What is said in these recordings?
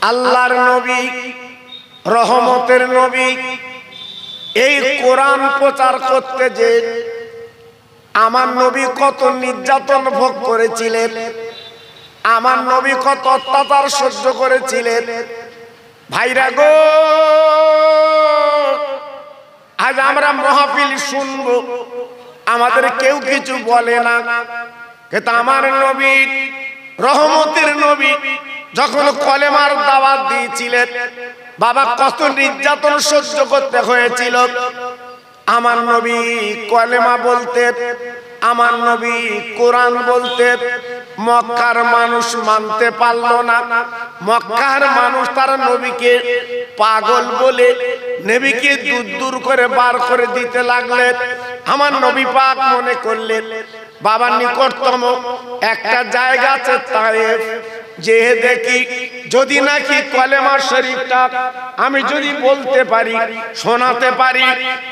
আল্লাহর নবী, রহমতের নবী, এই কোরআন প্রচার করতে যে আমার নবী কত নির্যাতন ভোগ করেছিলেন, আমার নবী কত অত্যাচার সহ্য করেছিলেন। ভাইরা গো, আজ আমরা মাহফিল শুনবো, আমাদের কেউ কিছু বলে না, কিন্তু আমার নবী, রহমতের নবী, যখন কলেমার দাওয়াত দিয়েছিলেন, বাবা কত নির্যাতন সহ্য করতে হয়েছিল। আমার নবী কলেমা বলতেন, আমার নবী কোরআন বলতেন। মক্কার মানুষ মানতে পারল না। মক্কার মানুষ তার নবীকে পাগল বলে নবীকে দূর দূর করে বার করে দিতে লাগলেন। আমার নবী পাক মনে করলেন বাবার নিকটতম একটা জায়গা আছে তায়েফ, যে দেখি যদি নাকি কলেমা শরীফটা আমি যদি বলতে পারি, শোনাতে পারি,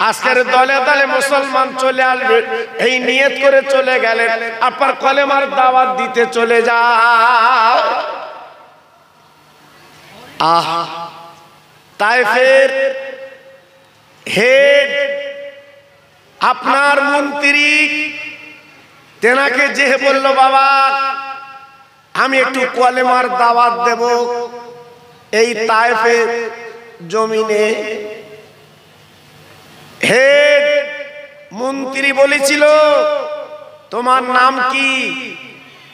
আজকের দলে দলে মুসলমান চলে আসবে। এই নিয়ত করে চলে গেলেন, আপনার কলেমার দাওয়াত দিতে চলে যাও। তায়েফের হেড, আপনার মন্ত্রী, তেনাকে যে বলল বাবা আমি একটু কলেমার দাওয়াত দেব এই তায়েফের জমিনে। হেড মন্ত্রী বলেছিল তোমার নাম কি?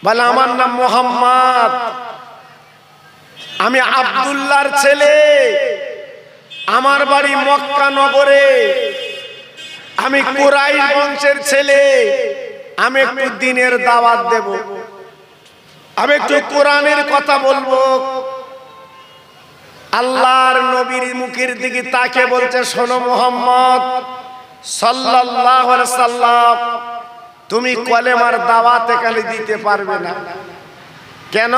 বলে আমার নাম মোহাম্মদ, আমি আব্দুল্লাহর ছেলে, আমার বাড়ি মক্কা নগরে, আমি কুরাইশ বংশের ছেলে, আমি একটু দ্বীনের দাওয়াত দেব, আমি একটু কোরআনের কথা বলবো। আল্লাহর নবীর মুখের দিকে তাকে বলছে শোনো মোহাম্মদ সাল্লাল্লাহু আলাইহি সাল্লাম, তুমি কলেমার দাওয়াত এখানে দিতে পারবে না। কেন?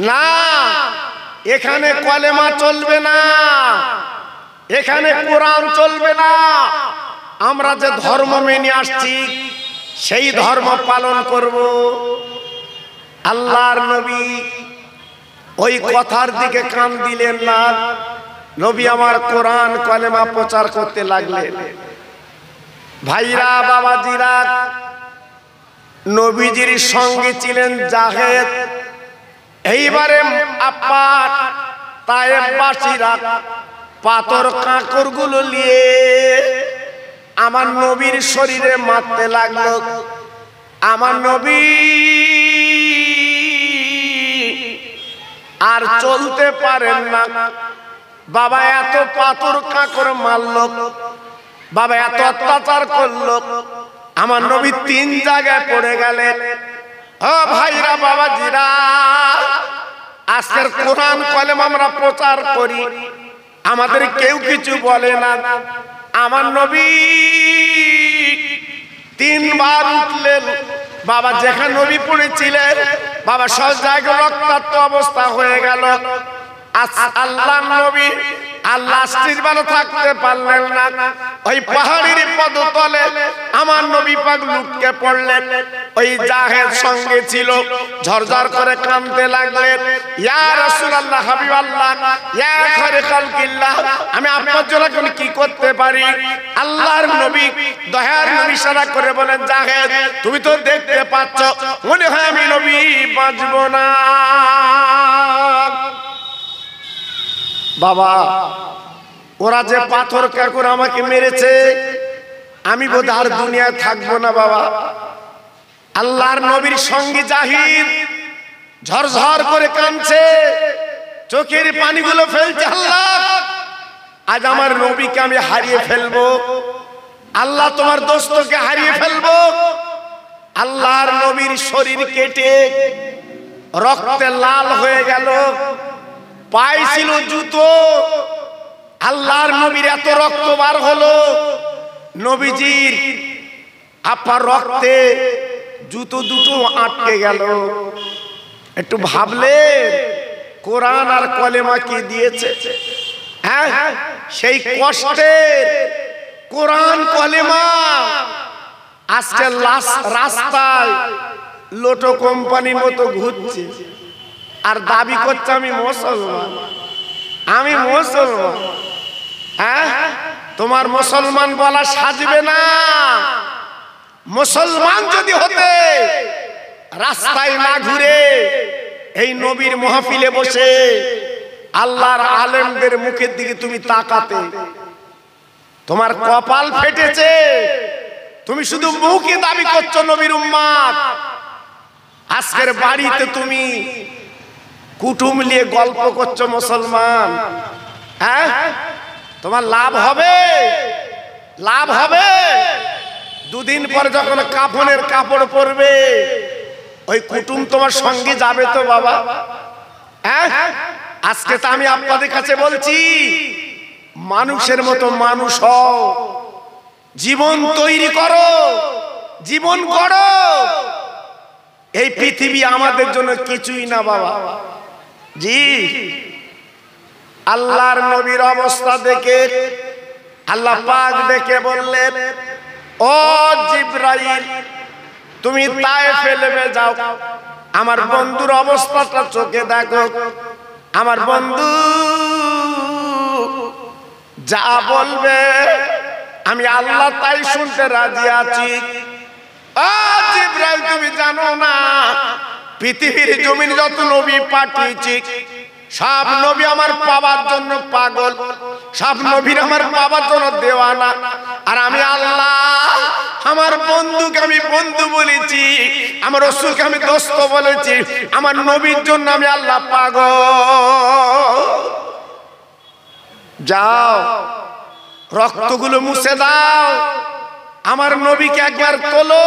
না, এখানে কলেমা চলবে না, এখানে কোরআন চলবে না। আমরা যে ধর্ম মেনে আসছি সেই ধর্ম পালন করব। আল্লাহর নবী ওই কথার দিকে কান দিলেন না। নবী আমার কোরআন কলেমা প্রচার করতে লাগলেন। ভাইরা, বাবাজিরা, নবীজির সঙ্গে ছিলেন জাহেদ। এইবারে আপনার তায়েফবাসীরা পাথর কাঁকর গুলো নিয়ে আমার নবীর শরীরে মারতে লাগলো। আমার নবী আর চলতে পারেন না। বাবা এত পাথর কাঁকর মারল, বাবা এত অত্যাচার করলো, আমার নবী 3 জায়গায় পড়ে গেলেন। ও ভাইরা, বাবাজিরা, আজকের কোরআন কলেমা আমরা প্রচার করি, আমাদের কেউ কিছু বলে না। আমার নবী 3 বার উঠলেন। বাবা যেখানে নবী পড়েছিলেন বাবা সব জায়গায় রক্তাক্ত অবস্থা হয়ে গেল। আল্লাহ নবী আল্লাহ ভালো থাকতে পারলেন না। ওই পাহাড়ের পদতলে আমার নবী পাক লুটকে পড়লেন। ওই জাহেদ সঙ্গে ছিল, ঝরঝর করে কাঁদতে লাগলেন, ইয়া রাসূলুল্লাহ, হাবিবাল্লাহ, ইয়া খায়রে খালকিল্লাহ, আমি আপনার জন্য এখন কি করতে পারি? আল্লাহর নবী দয়ার নবী ইশারা করে বলেন, জাহেদ তুমি তো দেখতে পাচ্ছ মনে হয় আমি নবী বাঁচব না। বাবা ওরা যে পাথর কাঁকর আমাকে মেরেছে, আমি বোধ আর দুনিয়ায় থাকবো না। বাবা আল্লাহর নবীর সঙ্গী জাহিদ ঝরঝর করে কাঁদছে, চোখের পানিগুলো ফেলছে। আল্লাহ আজ আমার নবীকে আমি হারিয়ে ফেলবো, আল্লাহ তোমার দোস্তকে হারিয়ে ফেলবো। আল্লাহর নবীর শরীর কেটে রক্তে লাল হয়ে গেল, পায়ে ছিল জুতো। আল্লাহর নবীর এত রক্ত বার হলো, নবীজির আপনার রক্তে জুতো দুটো আটকে গেল। একটু ভাবলে কোরআন আর কলেমা কি দিয়েছে? হ্যাঁ, সেই কষ্টের কোরআন কলেমা আজকে রাস্তায় লোটো কোম্পানির মতো ঘুরছে। আর দাবি করছে আমি মুসলমান, আমি মুসলমান। হ্যাঁ, তোমার মুসলমান বলা সাজবে না। মুসলমান যদি হতে রাস্তায় না ঘুরে এই নবীর মাহফিলে বসে আল্লাহর আলেমদের মুখের দিকে তুমি তাকাতে, তোমার কপাল ফেটেছে। তুমি শুধু মুখে দাবি করছো নবীর উম্মত, আজকের বাড়িতে তুমি কুটুম নিয়ে গল্প করছো মুসলমান। হ্যাঁ, তোমার লাভ হবে, লাভ হবে। দুদিন পরে যখন কাফনের কাপড় পরবে ওই কুটুম তোমার সঙ্গে যাবে তো বাবা। হ্যাঁ, আজকে তো আমি আপনাদের কাছে বলছি, মানুষের মতো মানুষ হও, জীবন তৈরি করো, জীবন করো। এই পৃথিবী আমাদের জন্য কিছুই না বাবা। জি, আল্লাহর নবীর অবস্থা দেখে আল্লাহ পাক ডেকে বললেন, ও জিবরাইল, তুমি তায়েফে নেমে যাও, আমার বন্ধুর অবস্থাটা চোখে দেখো। আমার বন্ধু যা বলবে আমি আল্লাহ তাই শুনতে রাজি আছি। ও জিবরাইল, তুমি জানো না পৃথিবীর জমিন যত নবী পাঠিয়েছি সব নবী আমার পাওয়ার জন্য পাগল, সব নবীর আমার পাওয়ার জন্য দেওয়ানা। আর আমি আল্লাহ আমার বন্ধুকে আমি বন্ধু বলেছি, আমার রাসূলকে আমি দোস্ত বলেছি, আমার নবীর জন্য আমি আল্লাহ পাগল। যাও রক্তগুলো মুছে দাও, আমার নবীকে একবার তোলো,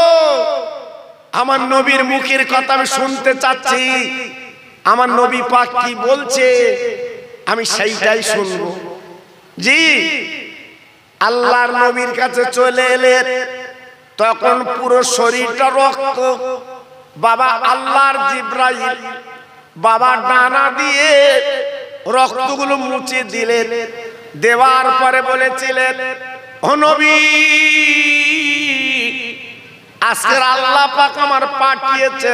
আমার নবীর মুখের কথা আমি শুনতে চাচ্ছি। আমার নবী পাক কি বলছে আমি সেইটাই শুনবো। জি, আল্লাহর নবীর কাছে চলে এলেন, তখন পুরো শরীরটা রক্ত। বাবা আল্লাহর জিবরাইল বাবা ডানা দিয়ে রক্তগুলো মুছে দিলেন। দেওয়ার পরে বলেছিলেন, ও নবী, আজকের আল্লাহ পাক আমার পাঠিয়েছে,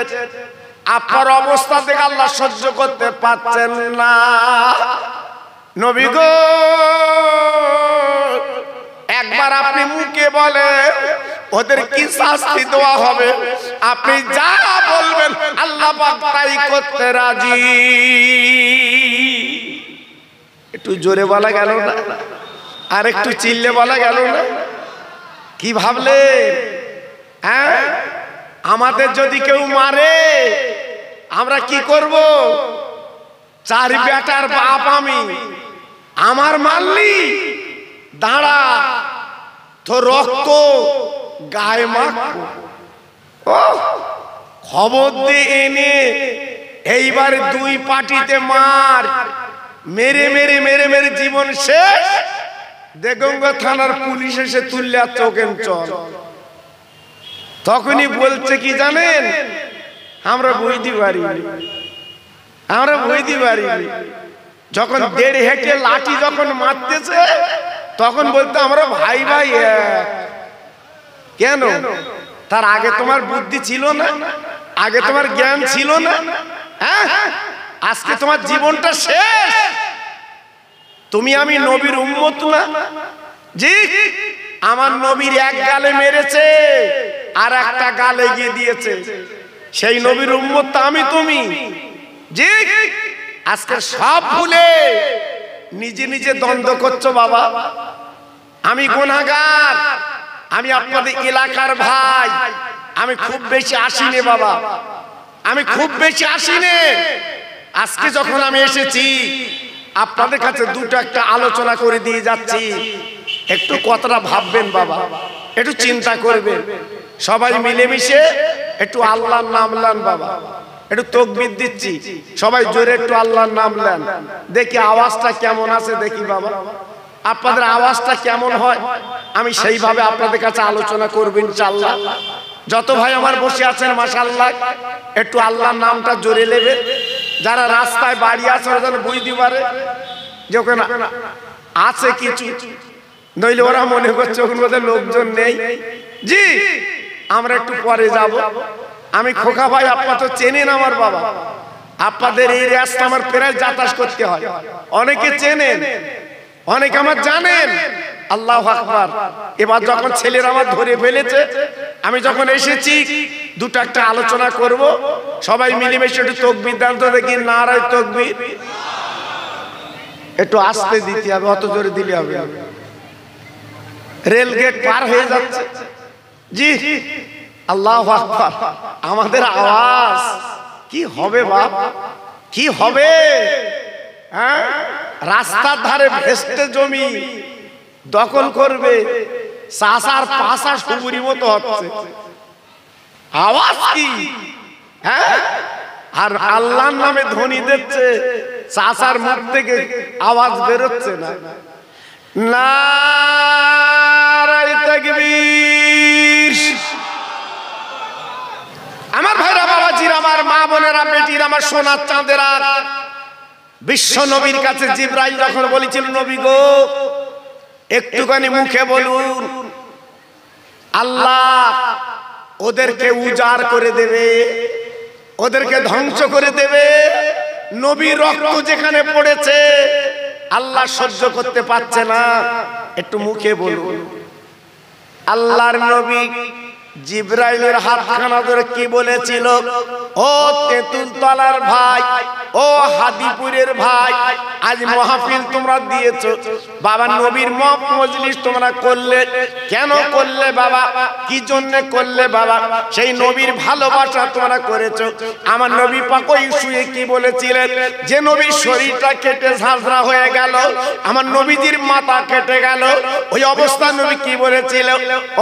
আপনার অবস্থা দেখে আল্লাহ সহ্য করতে পারছেন না। নবী গো, একবার আপনি মুখে বলে ওদের কি শাস্তি দেওয়া হবে, আপনি যা বলবেন আল্লাহ পাক তাই করতে রাজি। একটু জোরে বলা গেল না, আর একটু চিল্লে বলা গেল না? কি ভাবলে? হ্যাঁ, আমাদের যদি কেউ মারে আমরা কি করব? চার বেটার বাপ আমি, আমার মারলি দাঁড়া, তো রক্ত গায়ে মাখবো। খবর দিয়ে এনে এইবার দুই পাটিতে মার, মেরে মেরে মেরে মেরে জীবন শেষ। দেগঙ্গা থানার পুলিশ এসে তুললে আর চোখেন চল। তখনই বলছে কি জানেন, আমরা বুঝতে পারি, আমরা বুঝতে পারি। যখন দেড় হেঁটে লাঠি যখন মারতেছে তখন বলতে আমরা ভাই ভাই এক। কেন? তার আগে তোমার বুদ্ধি ছিল না, আগে তোমার জ্ঞান ছিল না? হ্যাঁ, আজকে তোমার জীবনটা শেষ। তুমি আমি নবীর উম্মত না? জি, আমার নবীর এক গালে মেরেছে আর একটা গালে গিয়ে দিয়েছে, সেই নবীর উম্মত তো আমি তুমি। জি, আজকে সব ভুলে নিজে নিজে দ্বন্দ্ব করছো বাবা। আমি গুনাহগার, আমি আপনাদের এলাকার ভাই, আমি খুব বেশি আসিনি বাবা, আমি খুব বেশি আসিনি। আজকে যখন আমি এসেছি আপনাদের কাছে দুটো একটা আলোচনা করে দিয়ে যাচ্ছি, একটু কথাটা ভাববেন বাবা, একটু চিন্তা করবেন। সবাই মিলেমিশে একটু আল্লাহর নাম নেন বাবা। একটু তাকবীর দিচ্ছি, সবাই জোরে একটু আল্লাহর নাম নেন, দেখি আওয়াজটা কেমন আছে, দেখি বাবা আপনাদের আওয়াজটা কেমন হয়। আমি সেইভাবে আপনাদের কাছে আলোচনা করব ইনশাআল্লাহ। যত ভাই আমার বসে আছেন মাশাআল্লাহ, একটু আল্লাহর নামটা জোরে নেবেন। যারা রাস্তায় বাড়ি আছে ওরা যেন বুঝতে পারে যে ওখানে আছে কিছু, নইলে ওরা মনে করছে ওখানে বোধহয় লোকজন নেই। জি, আমরা একটু পরে যাব। আমি খোকা ভাই, আপনারা তো চেনেন আমার বাবা, আপনাদের এই রাস্তা আমার প্রায় যাতায়াত করতে হয়, অনেকে চেনেন, অনেকে আমার জানেন। আল্লাহু আকবার। এবার যখন ছেলেরা আমার ধরে ফেলেছে, আমি যখন এসেছি দুটো একটা আলোচনা করব, সবাই মিলেমিশে একটু তাকবীর দান তো দেখি, নারায়ে তাকবীর। একটু আস্তে দিতে হবে, অত জোরে দিলে হবে। রেল গেট পার হয়ে যাচ্ছে। জি আল্লাহু আকবার। আমাদের আওয়াজ কি হবে বাপ, কি হবে? হ্যাঁ, রাস্তার ধারে ভেস্তে জমি দখল করবে, চাষার পাশা সুপুরি মতো হচ্ছে। আওয়াজ কি? হ্যাঁ, আর আল্লাহর নামে ধ্বনি দিচ্ছে, চাষার মুখ থেকে আওয়াজ বেরোচ্ছে না। নারায়ে তাকবীর। আমার ভাইরা, বাবাজিরা, আমার মা বোনেরা, বেটিরা, আমার সোনার চাঁদেরা, বিশ্ব নবীর কাছে জিবরাইল যখন বলেছিল, নবী গো একটুখানি মুখে বলুন, আল্লাহ ওদেরকে উজাড় করে দেবে, ওদেরকে ধ্বংস করে দেবে। নবীর রক্ত যেখানে পড়েছে আল্লাহ সহ্য করতে পারছে না, একটু মুখে বলুন। আল্লাহর নবী জিবরাইলের হাতখানা ধরে কি বলেছিল? ও তেঁতুল তলার ভাই, ও হাদিপুরের ভাই, আজ মাহফিল তোমরা দিয়েছো বাবা, নবীর মজলিস তোমরা করলে, কেন করলে বাবা? কি জন্য করলে বাবা? সেই নবীর ভালোবাসা তোমরা করেছো। আমার নবী পাক ওই শুয়ে কি বলেছিলেন? যে নবীর শরীরটা কেটে ঝাঁঝরা হয়ে গেল, আমার নবীজির মাথা কেটে গেল, ওই অবস্থা নবী কি বলেছিল?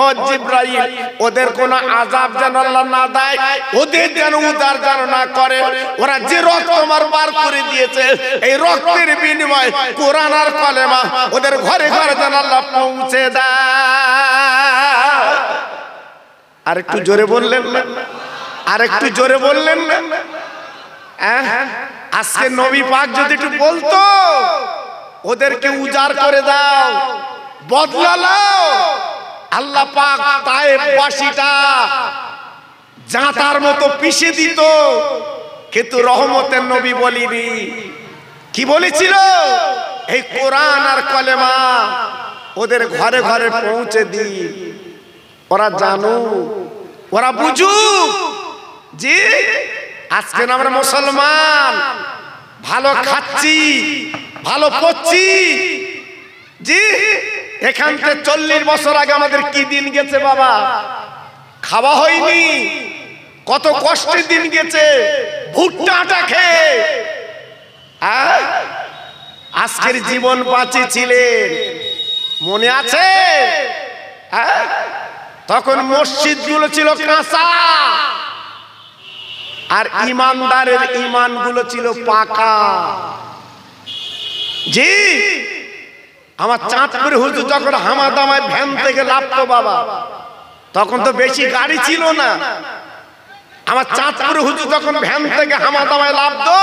ও জিবরাইল, ওদের কোনো আযাব যেন আল্লাহ না দেয়, ওদের যেন উদ্ধার যেন না করে। ওরা যে রক্ত আমার বার করে দিয়েছে, এই রক্তের বিনিময়ে কোরআন আর কলেমা ওদের ঘরে ঘরে যেন আল্লাহ পৌঁছে দেয়। আর একটু জোরে বললেন না? আর একটু জোরে বললেন না? আজকে নবী পাক যদি একটু বলতো, ওদেরকে উজাড় করে দাও, বদলা নাও, আল্লাহ পাক তায়েফবাসীটা জাঁতার মতো পিষে দিত। কিন্তু রহমতের নবী বলিনি, কি বলেছিল? এই কোরআন আর কলেমা ওদের ঘরে ঘরে পৌঁছে দি, ওরা জানো, ওরা বুঝুক। জি, আজকে আমরা মুসলমান, ভালো খাচ্ছি, ভালো পড়ছি। জি, এখান থেকে 40 বছর আগে আমাদের কি দিন গেছে বাবা, খাওয়া হয়নি, কত কষ্টের দিন গেছে, ভুট্টা আটা খেয়ে। আজকের জীবন বাঁচিয়েছিলেন, মনে আছে? তখন মসজিদ গুলো ছিল কাঁচা, আর ইমানদারের ইমান গুলো ছিল পাকা। জি, আমার চাঁদপুরে হুজুর যখন হামাদামায় ভ্যান থেকে লাফতো বাবা, তখন তো বেশি গাড়ি ছিল না। আমার চাঁদপুরে হুজুর যখন ভ্যান থেকে হামাদামায় লাফতো,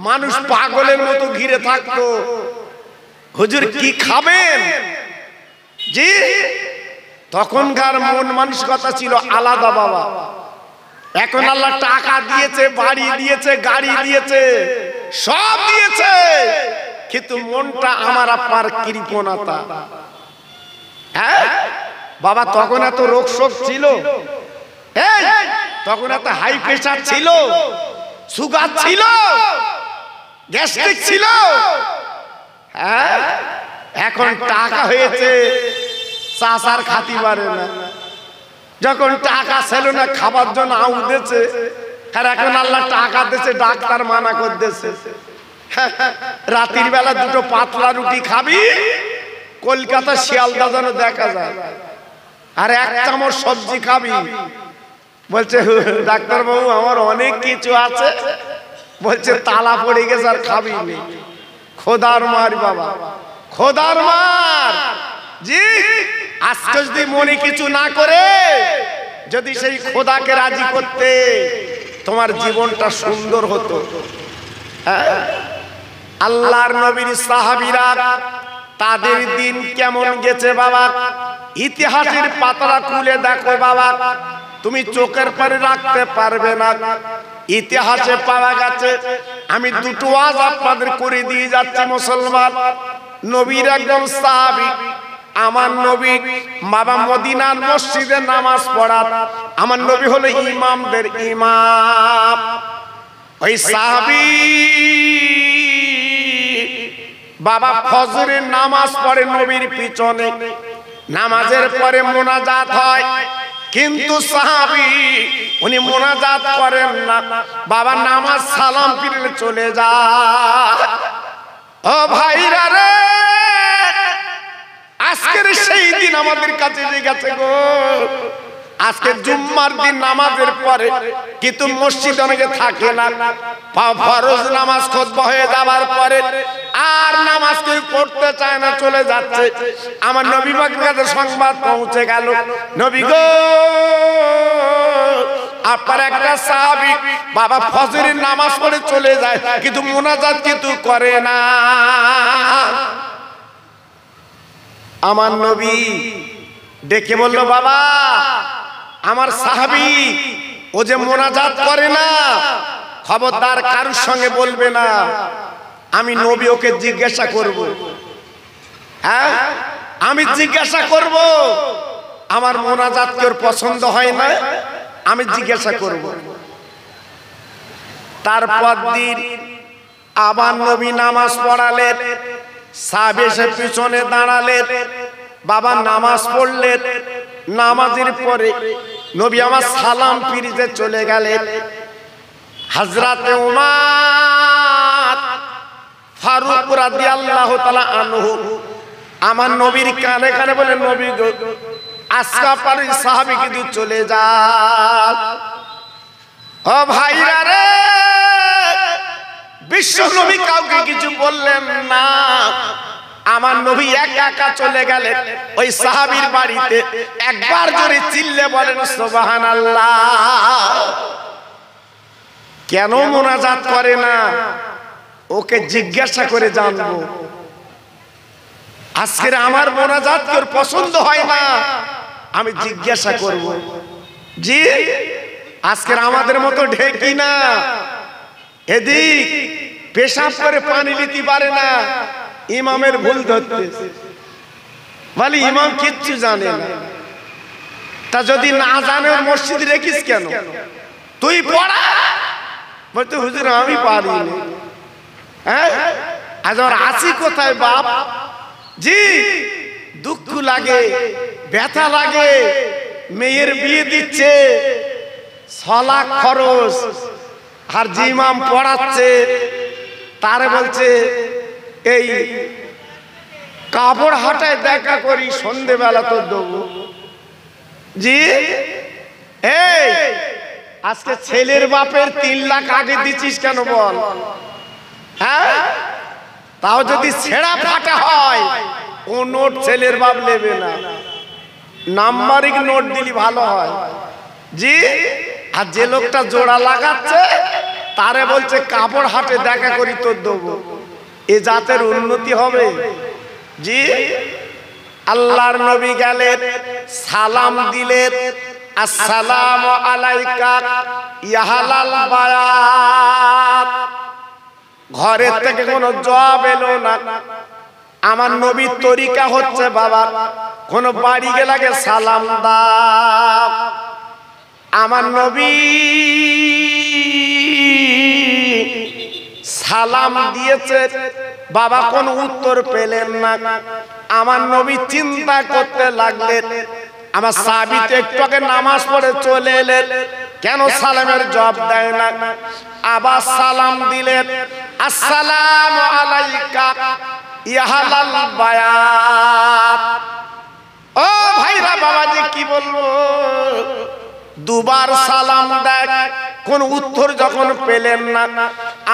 মানুষ পাগলের মতো ঘিরে থাকতো। হুজুর কি খাবেন? জি, তখনকার মন মানসিকতা ছিল আলাদা বাবা। এখন আল্লাহ টাকা দিয়েছে, বাড়ি দিয়েছে, গাড়ি দিয়েছে, সব দিয়েছে, কিন্তু মনটা আমার আপনার কৃপণতা। হ্যাঁ বাবা, তখন এত রোগ শোক ছিল, তখন এত হাই প্রেসার ছিল, সুগার ছিল, গ্যাস্ট্রিক ছিল। হ্যাঁ, এখন টাকা হয়েছে, চাষার খাতি পারে না। যখন টাকা ছিল না, খাবার জন্য আউদেছে, আর এখন আল্লাহ টাকা দিয়েছে, ডাক্তার মানা করতেছে। রাতের বেলা দুটো পাতলা রুটি খাবি, কলকাতা শিয়ালদা যেন দেখা যায়, আর এক চামচ সবজি খাবি। বলছে ডাক্তার বাবু আমার অনেক কিছু আছে, বলছে তালা পড়ে গেছে আর খাবি নি। খোদার মার বাবা, খোদার মার। জি, আজকে যদি মনে কিছু না করে, যদি সেই খোদাকে রাজি করতে, তোমার জীবনটা সুন্দর হতো। আল্লাহর নবীর সাহাবীরা তাদের দিন কেমন গেছে বাবা, ইতিহাসের পাতাটা খুলে দেখো বাবা, তুমি চোখের পরে রাখতে পারবে না। ইতিহাসে পাওয়া গেছে। আমি দুটো ওয়াজ আপনাদের করে দিয়ে যাচ্ছি মুসলমান। নবীর একজন সাহাবী, আমার নবী বাবা মদিনার মসজিদে নামাজ পড়ার, আমার নবী হলো ইমামদের ইমাম। ওই সাহাবী বাবা ফজরের নামাজ পড়ে নবীর পিছনে, নামাজের পরে মোনাজাত হয়, কিন্তু সাহাবী উনি মোনাজাত করেন না, বাবা নামাজ সালাম ফিরে চলে যায়। ও ভাইরা রে, আজকের সেই দিন আমাদের কাছে গেছে গো। আজকে জুম্মার দিন নামাজের পরে কিন্তু মসজিদ অনেকে থাকে না, ফরজ নামাজ খুতবা হয়ে যাবার পরে আর নামাজ কেউ পড়তে চায় না, চলে যাচ্ছে। আমার নবী পাকের কাছে সংবাদ পৌঁছে গেল, নবী গো আপনার একটা সাহাবী বাবা ফজরের নামাজ পড়ে চলে যায়, কিন্তু মুনাজাত কিন্তু করে না। আমার নবী ডেকে বলল, বাবা আমার সাহাবী ও যে মুনাজাত করে না, খবরদার কারোর সঙ্গে বলবে না, আমি নবী ওকে জিজ্ঞাসা করব। হ্যাঁ, আমি জিজ্ঞাসা করব, আমার মুনাজাত কি ওর পছন্দ হয় না, আমি জিজ্ঞাসা করব। তারপর দিন আবার নবী নামাজ পড়ালেন, সাহাবী এসে পিছনে দাঁড়ালেন, বাবা নামাজ পড়লেন। নামাজের পরে নবী আমার সালাম ফিরিতে চলে গেলেন। হযরতে উমর ফারুক রাদিয়াল্লাহু তাআলা আনহু আমার নবীর কানে কানে বলে, নবী গো আজকে আপনার সাহাবী কিন্তু চলে যান। ও ভাইরা রে, বিশ্ব নবী কাউকে কিছু বললেন না, আমার নবী একা একা চলে গেলেন ওই সাহাবীর বাড়িতে। একবার জোরে চিল্লে বলেন সুবহানাল্লাহ। কেন মুনাজাত করে না, ওকে জিজ্ঞাসা করে জানবো। আজকের আমার মুনাজাত তোর পছন্দ হয় না, আমি জিজ্ঞাসা করব। জি, আজকের আমাদের মতো ঢেকি না, এদিক পেশাব করে পানি নিতে পারে না, ইমামের ভুল ধরতে বলে ইমাম কিচ্ছু জানে না। তা যদি না জানে ওর মসজিদ রেখিস কেন, তুই পড়া। বলতে হুজুর আমি পারি না। হ্যাঁ, আজ আমার আসি কোথায় বাপ? জি, দুঃখ লাগে, ব্যথা লাগে, মেয়ের বিয়ে দিচ্ছে, 6 লাখ খরচ, আর যে ইমাম পড়াচ্ছে তারে বলছে এই কাপড় হাটায় দেখা করি, সন্ধেবেলা তো দেবো। জি, এই আজকে ছেলের বাপের 3 লাখ আগে দিচ্ছিস কেন বল? হ্যাঁ, তাও যদি ছেঁড়া ফাটা হয় ও নোট ছেলের বাপ নেবে না, নাম্বারিং নোট দিলি ভালো হয়। জি, আর যে লোকটা জোড়া লাগাচ্ছে তারে বলছে কাপড় হাটে দেখা করি তোর দেবো, এ জাতের উন্নতি হবে? জি, আল্লাহর নবী গেলেন, সালাম দিলেন, আসসালামু আলাইকা ইয়া আহলাল বায়াত। ঘরের থেকে কোনো জবাব এলো না। আমার নবীর তরিকা হচ্ছে, বাবা কোন বাড়ি গেলে আগে সালাম দাও। আমার নবী সালাম দিয়েছে, বাবা কোন উত্তর পেলেন না। আমার নবী চিন্তা করতে লাগলেন, আমার সাহাবী তো একটু আগে নামাজ পড়ে চলে এলেন, কেন সালামের জবাব দেয় না? আবার সালাম দিলেন, আসসালামু আলাইকা ইয়া আহলাল বায়াত। ও ভাইরা বাবাজি কি বলবো, দুবার সালাম দেয়, কোন উত্তর যখন পেলেন না,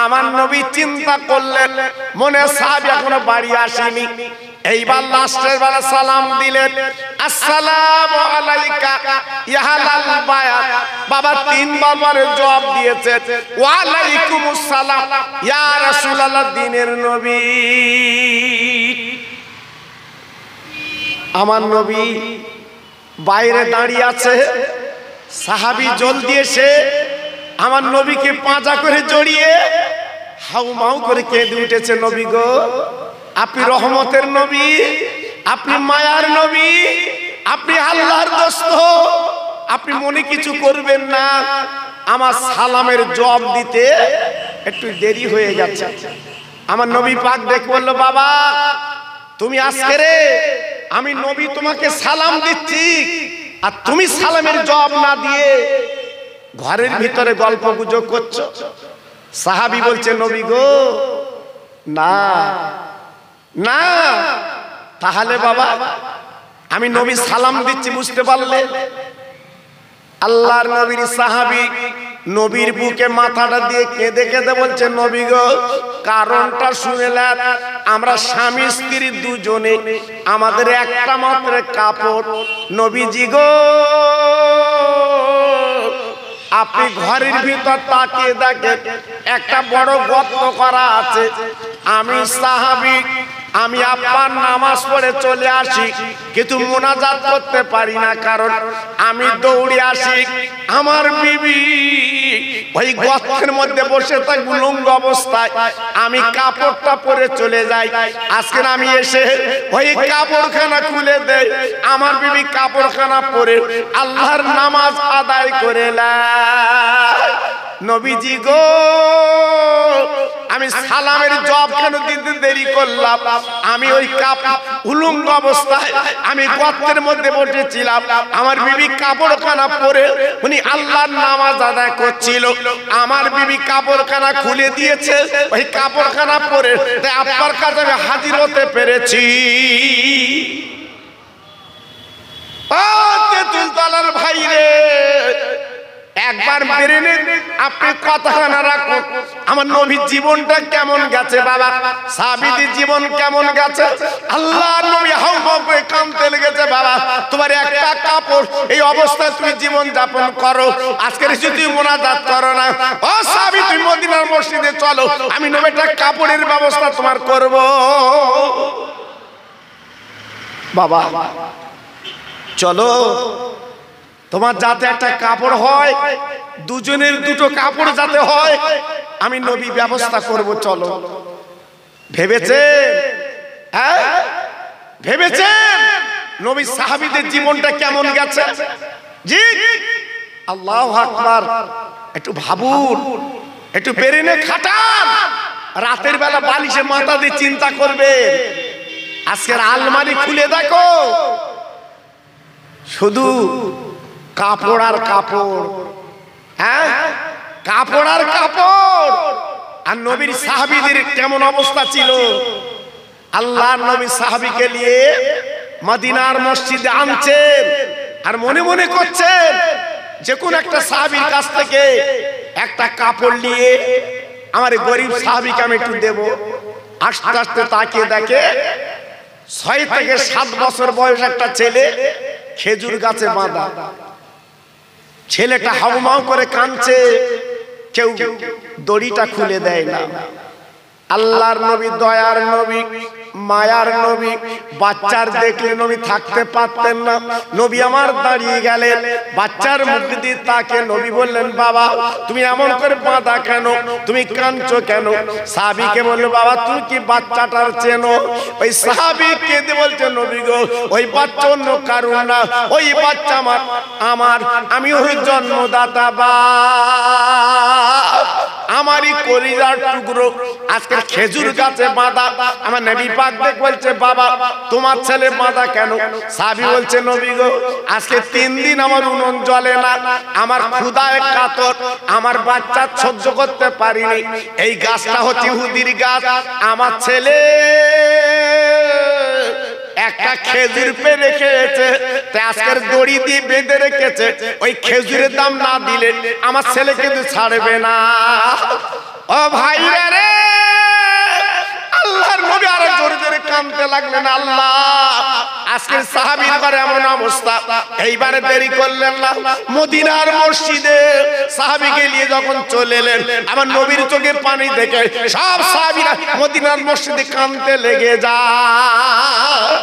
আমার নবী চিন্তা করলেন, মনে সাহাবী এখনো বাড়ি আসেনি। এইবার লাস্টের বেলা সালাম দিলেন, আসসালামু আলাইকা ইয়া আহলাল বায়াত। বাবা 3 বার জবাব দিয়েছে, ওয়া আলাইকুমুস সালাম ইয়া রাসূলুল্লাহ, দ্বীনের নবী। আমার নবী বাইরে দাঁড়িয়ে আছে, সাহাবী জলদি এসে আমার নবীকে পাঁজা করে জড়িয়ে হাউমাউ করে কেঁদে উঠেছে। নবী গো, আপনি রহমতের নবী, আপনি মায়ার নবী, আপনি আল্লাহর দোস্ত, আপনি মনে কিছু করবেন না, আমার সালামের জবাব দিতে একটু দেরি হয়ে যাচ্ছে। আমার নবী পাক দেখে বলল, বাবা তুমি আজকে রে আমি নবী তোমাকে সালাম দিচ্ছি, আর তুমি সালামের জবাব না দিয়ে ঘরের ভিতরে গল্প গুজব করছো। সাহাবী বলছে, নবী গো না না, তাহলে বাবা আমি নবী সালাম দিচ্ছি বুঝতে পারলে? আল্লাহর নবীর সাহাবী নবীর বুকে মাথাটা দিয়ে কেঁদে কেঁদে বলছে, নবী গো কারণটা শুনেলেন, আমরা স্বামী স্ত্রী দুজনে, আমাদের একটা মাত্র কাপড়, নবীজি গো আপনি ঘরের ভিতর তাকিয়ে দেখেন একটা বড় গর্ত করা আছে। আমি সাহাবী, আমি আপনার নামাজ পড়ে চলে আসি, কিন্তু মোনাজাত করতে পারি না, কারণ আমি দৌড়ে আসি, আমার বিবি ওই গর্তের মধ্যে বসে থাকে উলঙ্গ অবস্থায়, আমি কাপড়টা পরে চলে যাই। আজকে আমি এসে ওই কাপড়খানা খুলে দেই, আমার বিবি কাপড়খানা পরে আল্লাহর নামাজ আদায় করে নেয়। নবীজি গো আমি সালামের জবাব কেন দিতে দেরি করলাম? আমি ওই উলঙ্গ অবস্থায় আমি গর্তের মধ্যে বসেছিলাম, আমার বিবি কাপড়খানা পরে উনি আল্লাহর নামাজ আদায় করছিল, আমার বিবি কাপড়খানা খুলে দিয়েছে, ওই কাপড়খানা পরে তাই আপনার কাছে আমি হাজির হতে পেরেছি। ও তেঁতুলতলার ভাই রে, একবার বেরেনে আপনি কথাখানা রাখুন, আমার নবীর জীবনটা কেমন গেছে বাবা, সাহাবীদের জীবন কেমন গেছে। আল্লাহর নবী হাউমাউ করে কাঁদতে লেগেছে, বাবা তোমার একটা কাপড়, এই অবস্থায় তুমি জীবন যাপন করো, আজকের এসে তুমি মোনাজাত করো না। ও সাহাবী তুমি মদিনার মসজিদে চলো, আমি নবী একটা কাপড়ের ব্যবস্থা তোমার করব। বাবা চলো, তোমার যাতে একটা কাপড় হয়, দুজনের দুটো কাপড় যাতে হয়, আমি নবী ব্যবস্থা করব, চলো। ভেবেছেন? হ্যাঁ ভেবেছেন নবী সাহাবীদের জীবনটা কেমন গেছে? জি, আল্লাহু আকবার। একটু ভাবুন, একটু বেরেনে খাটান, রাতের বেলা বালিশে মাথা দিয়ে চিন্তা করবে। আজকের আলমারি খুলে দেখো, শুধু কাপড় আর কাপড়, হ্যাঁ কাপড় আর কাপড়। আর নবীর সাহাবীদের কেমন অবস্থা ছিল? আল্লাহর নবী সাহাবীকে নিয়ে মদিনার মসজিদে আনছেন, আর মনে মনে করছেন যে কোন একটা সাহাবীর কাছ থেকে একটা কাপড় নিয়ে আমার গরিব সাহাবীকে আমি একটু দেব। আস্তে আস্তে তাকিয়ে দেখে 6 থেকে 7 বছর বয়স একটা ছেলে খেজুর গাছে বাঁধা। ছেলেটা হাউমাউ করে কাঁদছে, কেউ দড়িটা খুলে দেয় না। আল্লাহর নবী দয়ার নবী, মায়ার নবী, বাচ্চার দেখলে নবী থাকতে পারতেন না। নবী আমার দাঁড়িয়ে গেলেন, বাচ্চার মুখ দিয়ে তাকে নবী বললেন, বাবা তুমি এমন করে বাঁধা কেন, তুমি কাঁদছো কেন? সাহাবীকে বলল, বাবা তুমি কি বাচ্চাটার চেনো? ওই সাহাবী কেঁদে বলছে, নবী গো ওই বাচ্চা অন্য কারণ না, ওই বাচ্চা আমার আমি ওই জন্মদাতা বা আমারই কলিজার টুকরো, আজকে খেজুর গাছে বাঁধা। আমার নবী পাক দেখ বলছে, বাবা তোমার ছেলে বাঁধা কেন? সাহাবী বলছে, নবী গো আজকে 3 দিন আমার উনুন জ্বলে না, আমার ক্ষুধায় কাতর, আমার বাচ্চা সহ্য করতে পারিনি। এই গাছটা হচ্ছে ইহুদির গাছ, আমার ছেলে একটা খেজুর পে রেখেছে, তাই আজকের দড়ি দিয়ে বেঁধে রেখেছে, ওই খেজুরের দাম না দিলে আমার ছেলে কিন্তু ছাড়বে না। ও ভাই রে, আল্লাহর নবী আরো জোরে জোরে কাঁদতে লাগলেন, আল্লাহ আজকের সাহাবীর ঘরে এমন অবস্থা। এইবারে দেরি করলেন না, মদিনার মসজিদে সাহাবীকে নিয়ে যখন চলে এলেন, আমার নবীর চোখে পানি দেখে সব সাহাবীরা মদিনার মসজিদে কাঁদতে লেগে যায়।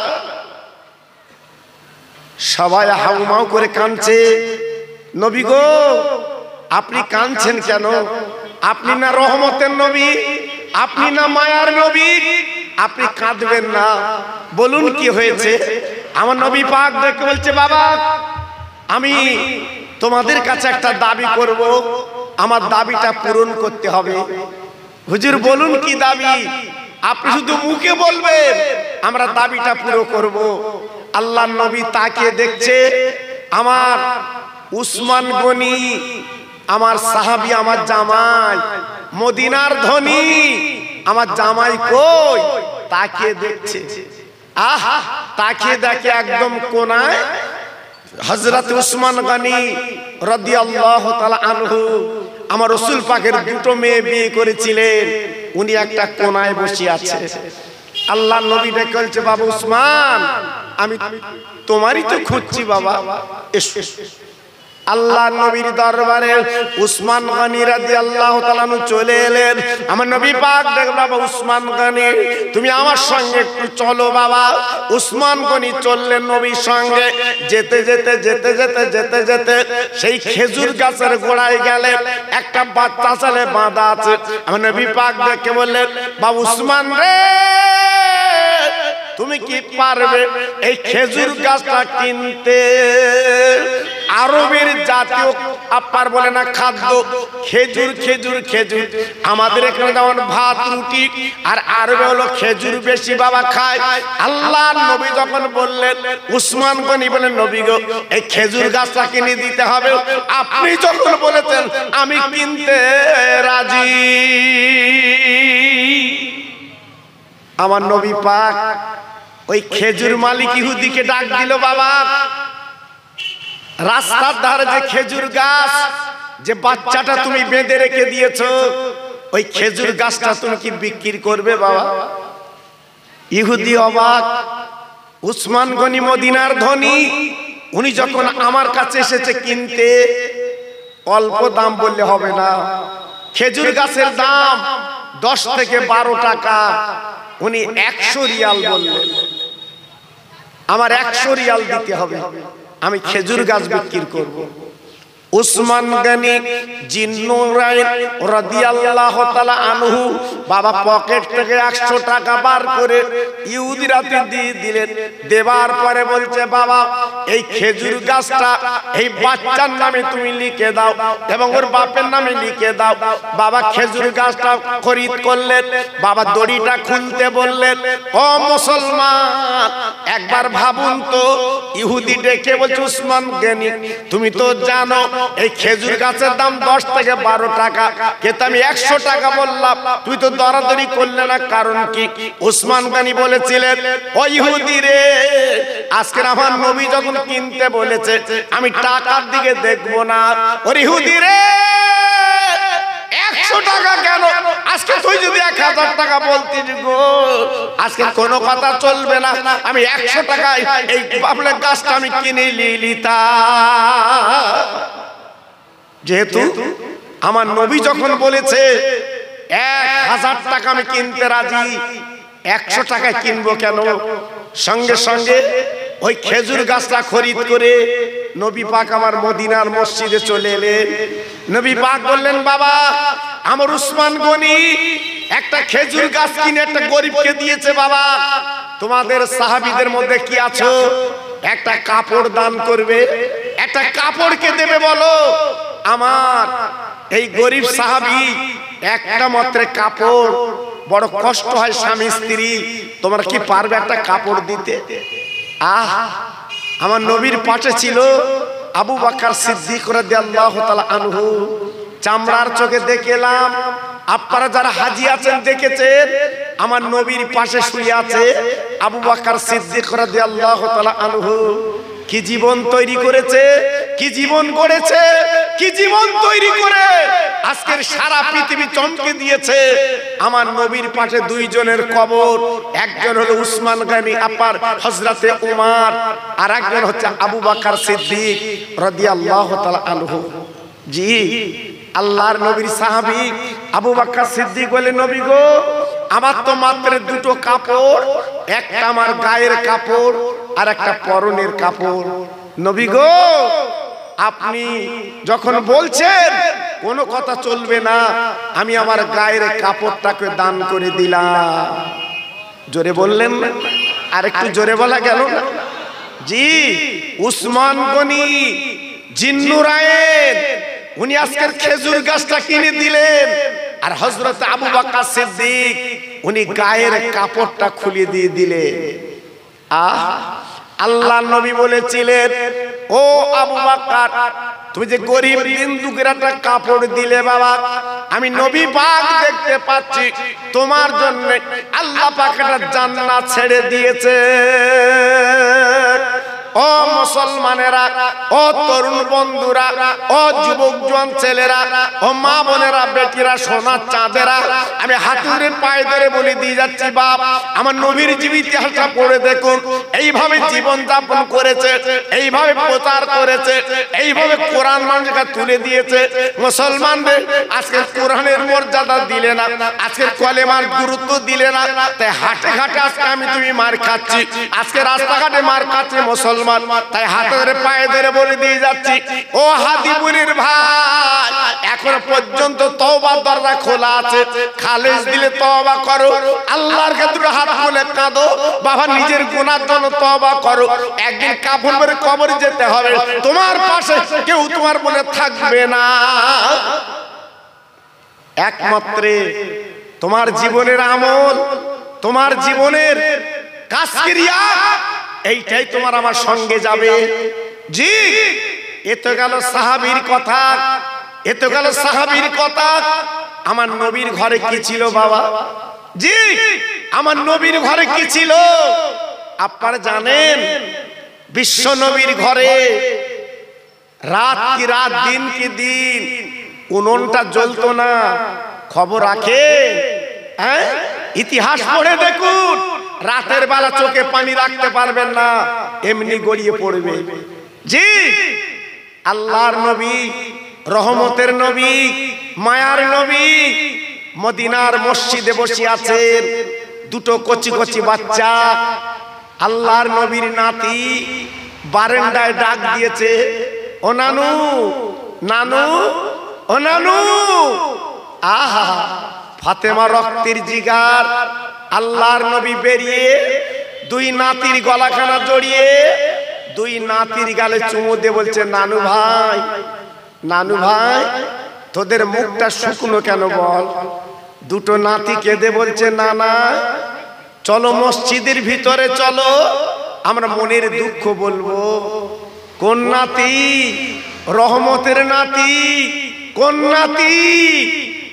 সবাই হাউমাউ করে কাঁদছে, নবী গো আপনি কাঁদছেন কেন? আপনি না রহমতের নবী, আপনি না মায়ার নবী, আপনি কাঁদবেন না। বলুন কি হয়েছে? আমার নবী পাক দেখে বলছে, বাবা আমি তোমাদের কাছে একটা দাবি করব, আমার দাবিটা পূরণ করতে হবে। হুজুর বলুন কি দাবি? আপনি শুধু মুখে বলবেন, আমরা দাবিটা পুরো করব। আল্লাহর নবী তাকিয়ে দেখছে, আমার উসমান গনি, আমার সাহাবী, আমার জামাই, মদিনার ধনী, আমার জামাই কই? তাকিয়ে দেখছে, আহা, তাকিয়ে দেখে একদম কোনায় হযরত উসমান গনি রাদিয়াল্লাহু তাআলা আনহু, আমার রাসূল পাকের দুটো মেয়ে বিয়ে করেছিলেন, উনি একটা কোনায় বসে আছে। আল্লাহর নবী ডেকে বলছে, বাবা উসমান, আমি তোমারই তো খুঁজছি বাবা, এসো। আল্লাহর নবীর দরবারে উসমান গনি রাদিয়াল্লাহু তাআলা আনহু চলে এলেন। আমার নবী পাক দেখলেন, বাবা উসমান গনি, তুমি আমার সঙ্গে একটু চলো বাবা। উসমান গনি চললেন নবীর সঙ্গে। যেতে যেতে যেতে যেতে যেতে যেতে সেই খেজুর গাছের গোড়ায় গেলেন, একটা বাচ্চা ছেলে বাঁধা আছে। আমার নবী পাক দেখে বললেন, বাবা উসমান রে, তুমি কি পারবে এই খেজুর গাছটা কিনতে? আরবের জাতীয় আপনার বলে না খাদ্য খেজুর, খেজুর খেজুর। আমাদের এখানে যেমন ভাত রুটি, আর আরবে হলো খেজুর বেশি বাবা খায়। আল্লাহর নবী যখন বললেন, উসমান গনি বলেন, নবী গো এই খেজুর গাছটা কিনে দিতে হবে। আপনি যখন বলেছেন আমি কিনতে রাজি। আমার নবী পাক ওই খেজুর মালিক ইহুদিকে ডাক দিল, বাবা রাস্তার ধারে যে খেজুর গাছ, যে বাচ্চাটা তুমি বেঁধে রেখে দিয়েছো, ওই খেজুর গাছটা তুমি কি বিক্রি করবে বাবা? ইহুদি অবাক। উসমান গনি মদিনার ধনী, উনি যখন আমার কাছে এসেছে কিনতে, অল্প দাম বললে হবে না। খেজুর গাছের দাম 10 থেকে 12 টাকা। উনি 100 রিয়াল বললেন, আমার 100 রিয়াল দিতে হবে, আমি খেজুর গাছ বিক্রি করব। উসমান গনি জিন্নুরাইন রাদিয়াল্লাহু তাআলা আনহু বাবা পকেট থেকে 100 টাকা বার করে ইহুদিরাতে দিয়ে দিলেন। দেবার পরে বলছে, বাবা এই খেজুর গাছটা এই বাচ্চার নামে তুমি লিখে দাও এবং ওর বাপের নামে লিখে দাও। বাবা খেজুর গাছটা খরিদ করলেন। বাবা দড়িটা খুলতে বললেন। ও মুসলমান, একবার ভাবুন তো, ইহুদি ডেকে বলছে, উসমান গনি তুমি তো জানো এই খেজুর গাছের দাম 10 থেকে 12 টাকা, কিন্তু আমি 100 টাকা বললাম, তুই তো দরাদরি করলে না, কারণ কি? উসমান গনি বলেছিলেন, ও ইহুদি রে, আজকে আমার নবী যখন কিনতে বলেছে আমি টাকার দিকে দেখবো না। ও ইহুদি রে, 100 টাকা কেন? আজকে তুই যদি 1000 টাকা বলতিস গো, আজকে কোনো কথা চলবে না, আমি 100 টাকায় এই বাবলের গাছটা আমি কিনে নিতাম। যেহেতু আমার নবী যখন বলেছে 1000 টাকা আমি কিনতে রাজি, 100 টাকায় কিনবো কেন? সঙ্গে সঙ্গে ওই খেজুর গাছটা খরিদ করে নবী পাক আমার মদিনার মসজিদে চলে এলেন। নবী পাক বললেন, বাবা আমার উসমান গনি একটা খেজুর গাছ কিনে একটা গরিবকে দিয়েছে। বাবা তোমাদের সাহাবীদের মধ্যে কি আছো, একটা কাপড় দান করবে, একটা কাপড়কে দেবে বলো। আমার এই গরিব সাহাবী একটা মাত্র কাপড়, বড় কষ্ট হয় স্বামী স্ত্রী, তোমরা কি পারবে একটা কাপড় দিতে? আমার নবীর পাশে ছিল আবু বকর সিদ্দিক রাদিয়াল্লাহু তাআলা আনহু। চামড়ার চোখে দেখলাম, আপনারা যারা হাজী আছেন দেখেছেন, আমার নবীর পাশে শুয়ে আছে আবু বকর সিদ্দিক রাদিয়াল্লাহু তাআলা আনহু। কি জীবন তৈরি করেছে, কি জীবন গড়েছে, কি জীবন তৈরি করে আজকের সারা পৃথিবী চমকে দিয়েছে। আমার নবীর পাশে 2 জনের কবর, একজন হলো উসমান গনি আপার হযরতে উমর, আর একজন হচ্ছে আবু বকর সিদ্দিক রাদিয়াল্লাহু তাআলা আনহু। জি, আল্লাহর নবীর সাহাবী আবু বকর সিদ্দিক বলে, নবী গো আমার তো মাত্র 2টো কাপড়, একটা আমার গায়ের কাপড় আর একটা পরনের কাপড়। নবী গো আপনি যখন বলছেন কোনো কথা চলবে না, আমি আমার গায়ের কাপড়টাকে দান করে দিলাম। জোরে বললেন না? আর একটু জোরে বলা গেল না? জি, উসমান গনি জিন্নুরায়ের উনি আজকের খেজুর গাছটা কিনে দিলেন, আর হযরত আবু বকর সিদ্দিক উনি গায়ের কাপড়টা খুলে দিয়ে দিলেন। আল্লাহ নবী বলেছিলেন, ও আবু বকর, তুমি যে গরিব বিন্দুকের একটা কাপড় দিলে বাবা, আমি নবী পাক দেখতে পাচ্ছি তোমার জন্য আল্লাহ পাক একটা জান্নাত ছেড়ে দিয়েছে। ও মুসলমানেরা, ও তরুণ বন্ধুরা, ও যুবক জওয়ান ছেলেরা, ও মা বোনেরা, বেটিরা, সোনার চাঁদেরা, আমি হাতুড়ে পায়ে ধরে বলে দিয়ে যাচ্ছি, বাপ আমার নবীর জীবন ইতিহাসটা পড়ে দেখুন। এইভাবে জীবন যাপন করেছে, এইভাবে প্রচার করেছে, এইভাবে কোরআন মানুষকে তুলে দিয়েছে। মুসলমানদের আজকে কোরআনের মর্যাদা দিলে না, আজকে কলেমার গুরুত্ব দিলে না, তাই হাটে ঘাটে আজকে আমি তুমি মার খাচ্ছি, আজকে রাস্তাঘাটে মার খাচ্ছে মুসলমান। তাই হাতে ধরে পায়ে ধরে বলে দিয়ে যাচ্ছি, ও হাদিপুরের ভাই, এখন পর্যন্ত তওবার দরজা খোলা আছে, খালেস দিলে তওবা করো, আল্লাহর কাছে দুটো হাত তুলে কাঁদো, বাবা নিজের গুনার জন্য তওবা করো। একদিন কাফন মেরে কবরে যেতে হবে, তোমার পাশে কেউ তোমার মনে থাকবে না। একমাত্র তোমার জীবনের আমল, তোমার জীবনের কাজক্রিয়া, এইটাই তোমার আমার সঙ্গে যাবে। জি, এ তো গেল সাহাবীর কথা, এ তো গেল সাহাবীর কথা। আমার নবীর ঘরে কি ছিল বাবা? জি, আমার নবীর ঘরে কি ছিল আপনারা জানেন? বিশ্ব নবীর ঘরে রাত কি রাত, দিন কি দিন, উনুনটা জ্বলতো না। খবর রাখে? হ্যাঁ, ইতিহাস পড়ে দেখুন, রাতের বেলা চোখে পানি রাখতে পারবেন না, এমনি গড়িয়ে পড়বে। জি, আল্লাহর নবী, রহমতের নবী, মায়ার নবী মদিনার মসজিদে বসে আছেন। দুটো কচি কচি বাচ্চা, আল্লাহর নবীর নাতি, বারান্দায় ডাক দিয়েছে, ও নানু, নানু, ও নানু। আহা, ফাতেমা রক্তের জিগার। আল্লাহর নবী বেরিয়ে দুই নাতির গলাখানা জড়িয়ে দুই নাতির গালে চুমু দিয়ে বলছে, নানু ভাই, নানু ভাই, তোদের মুখটা শুকনো কেন বল? দুটো নাতি কেঁদে বলছে, নানা চলো মসজিদের ভিতরে চলো, আমরা মনের দুঃখ বলবো। কোন নাতি? রহমতের নাতি। কোন নাতি?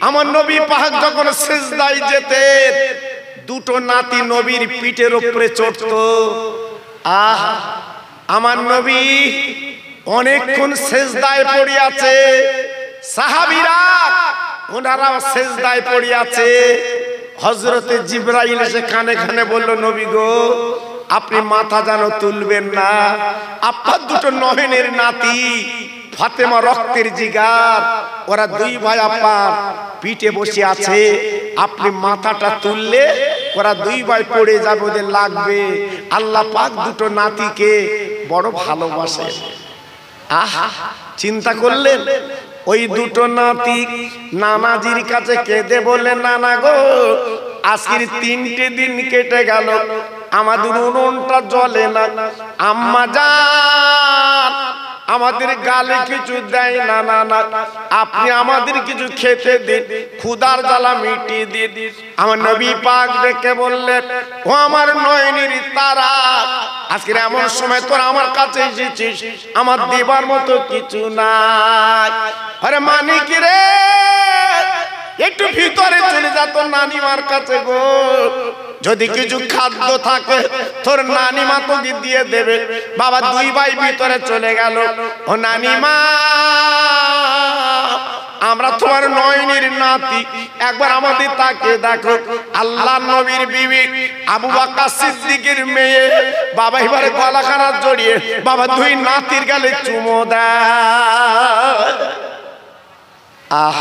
আমার নবী পাক যখন সিজদায় যেতেন, দুটো নাতি নবীর পিঠের উপরে চড়তো। আহ, আমার নবী অনেকক্ষণ সিজদায় পড়ে আছে, সাহাবীরা ওনারা সিজদায় পড়ে আছে। হযরতে জিবরাইল এসে কানে কানে বলল, নবী গো, আপনি মাথা যেন তুলবেন না, আপনার দুটো নয়নের নাতি ফাতেমা রক্তের জিগার, ওরা দুই ভাই আপনার পিঠে বসে আছে, আপনি মাথাটা তুললে ওরা দুই ভাই পড়ে যাবে, ওদের লাগবে। আল্লাহ পাক দুটো নাতিকে বড় ভালোবাসে। আহা, চিন্তা করলেন? ওই দুটো নাতি নানাজির কাছে কেঁদে বললেন, নানা গো, আজকের 3টে দিন কেটে গেল, আমাদের উনুনটা জ্বলে না, আম্মা জান আমাদের গালে কিছু দেয় না, না না, আপনি আমাদের কিছু খেতে দিন, ক্ষুধার জ্বালা মিটিয়ে দিন। আমার নবী পাক ডেকে বললেন, ও আমার নয়নের তারা, আজকের এমন সময় তোর আমার কাছে এসেছিস, আমার দেবার মতো কিছু নাই। আরে মানিক রে, একটু ভিতরে চলে যা তোর নানিমার কাছে গো, যদি কিছু খাদ্য থাকে তোর নানিমা তোকে দিয়ে দেবে। বাবা দুই ভাই ভিতরে চলে গেল। ও নানিমা, আমরা তোমার নয়নের নাতি, একবার আমাদের তাকে দেখো। আল্লাহ নবীর বিবি আবু বকর সিদ্দিকের মেয়ে, বাবা এবারে গলাখানা জড়িয়ে বাবা দুই নাতির গালে চুমো দেয়। আহ,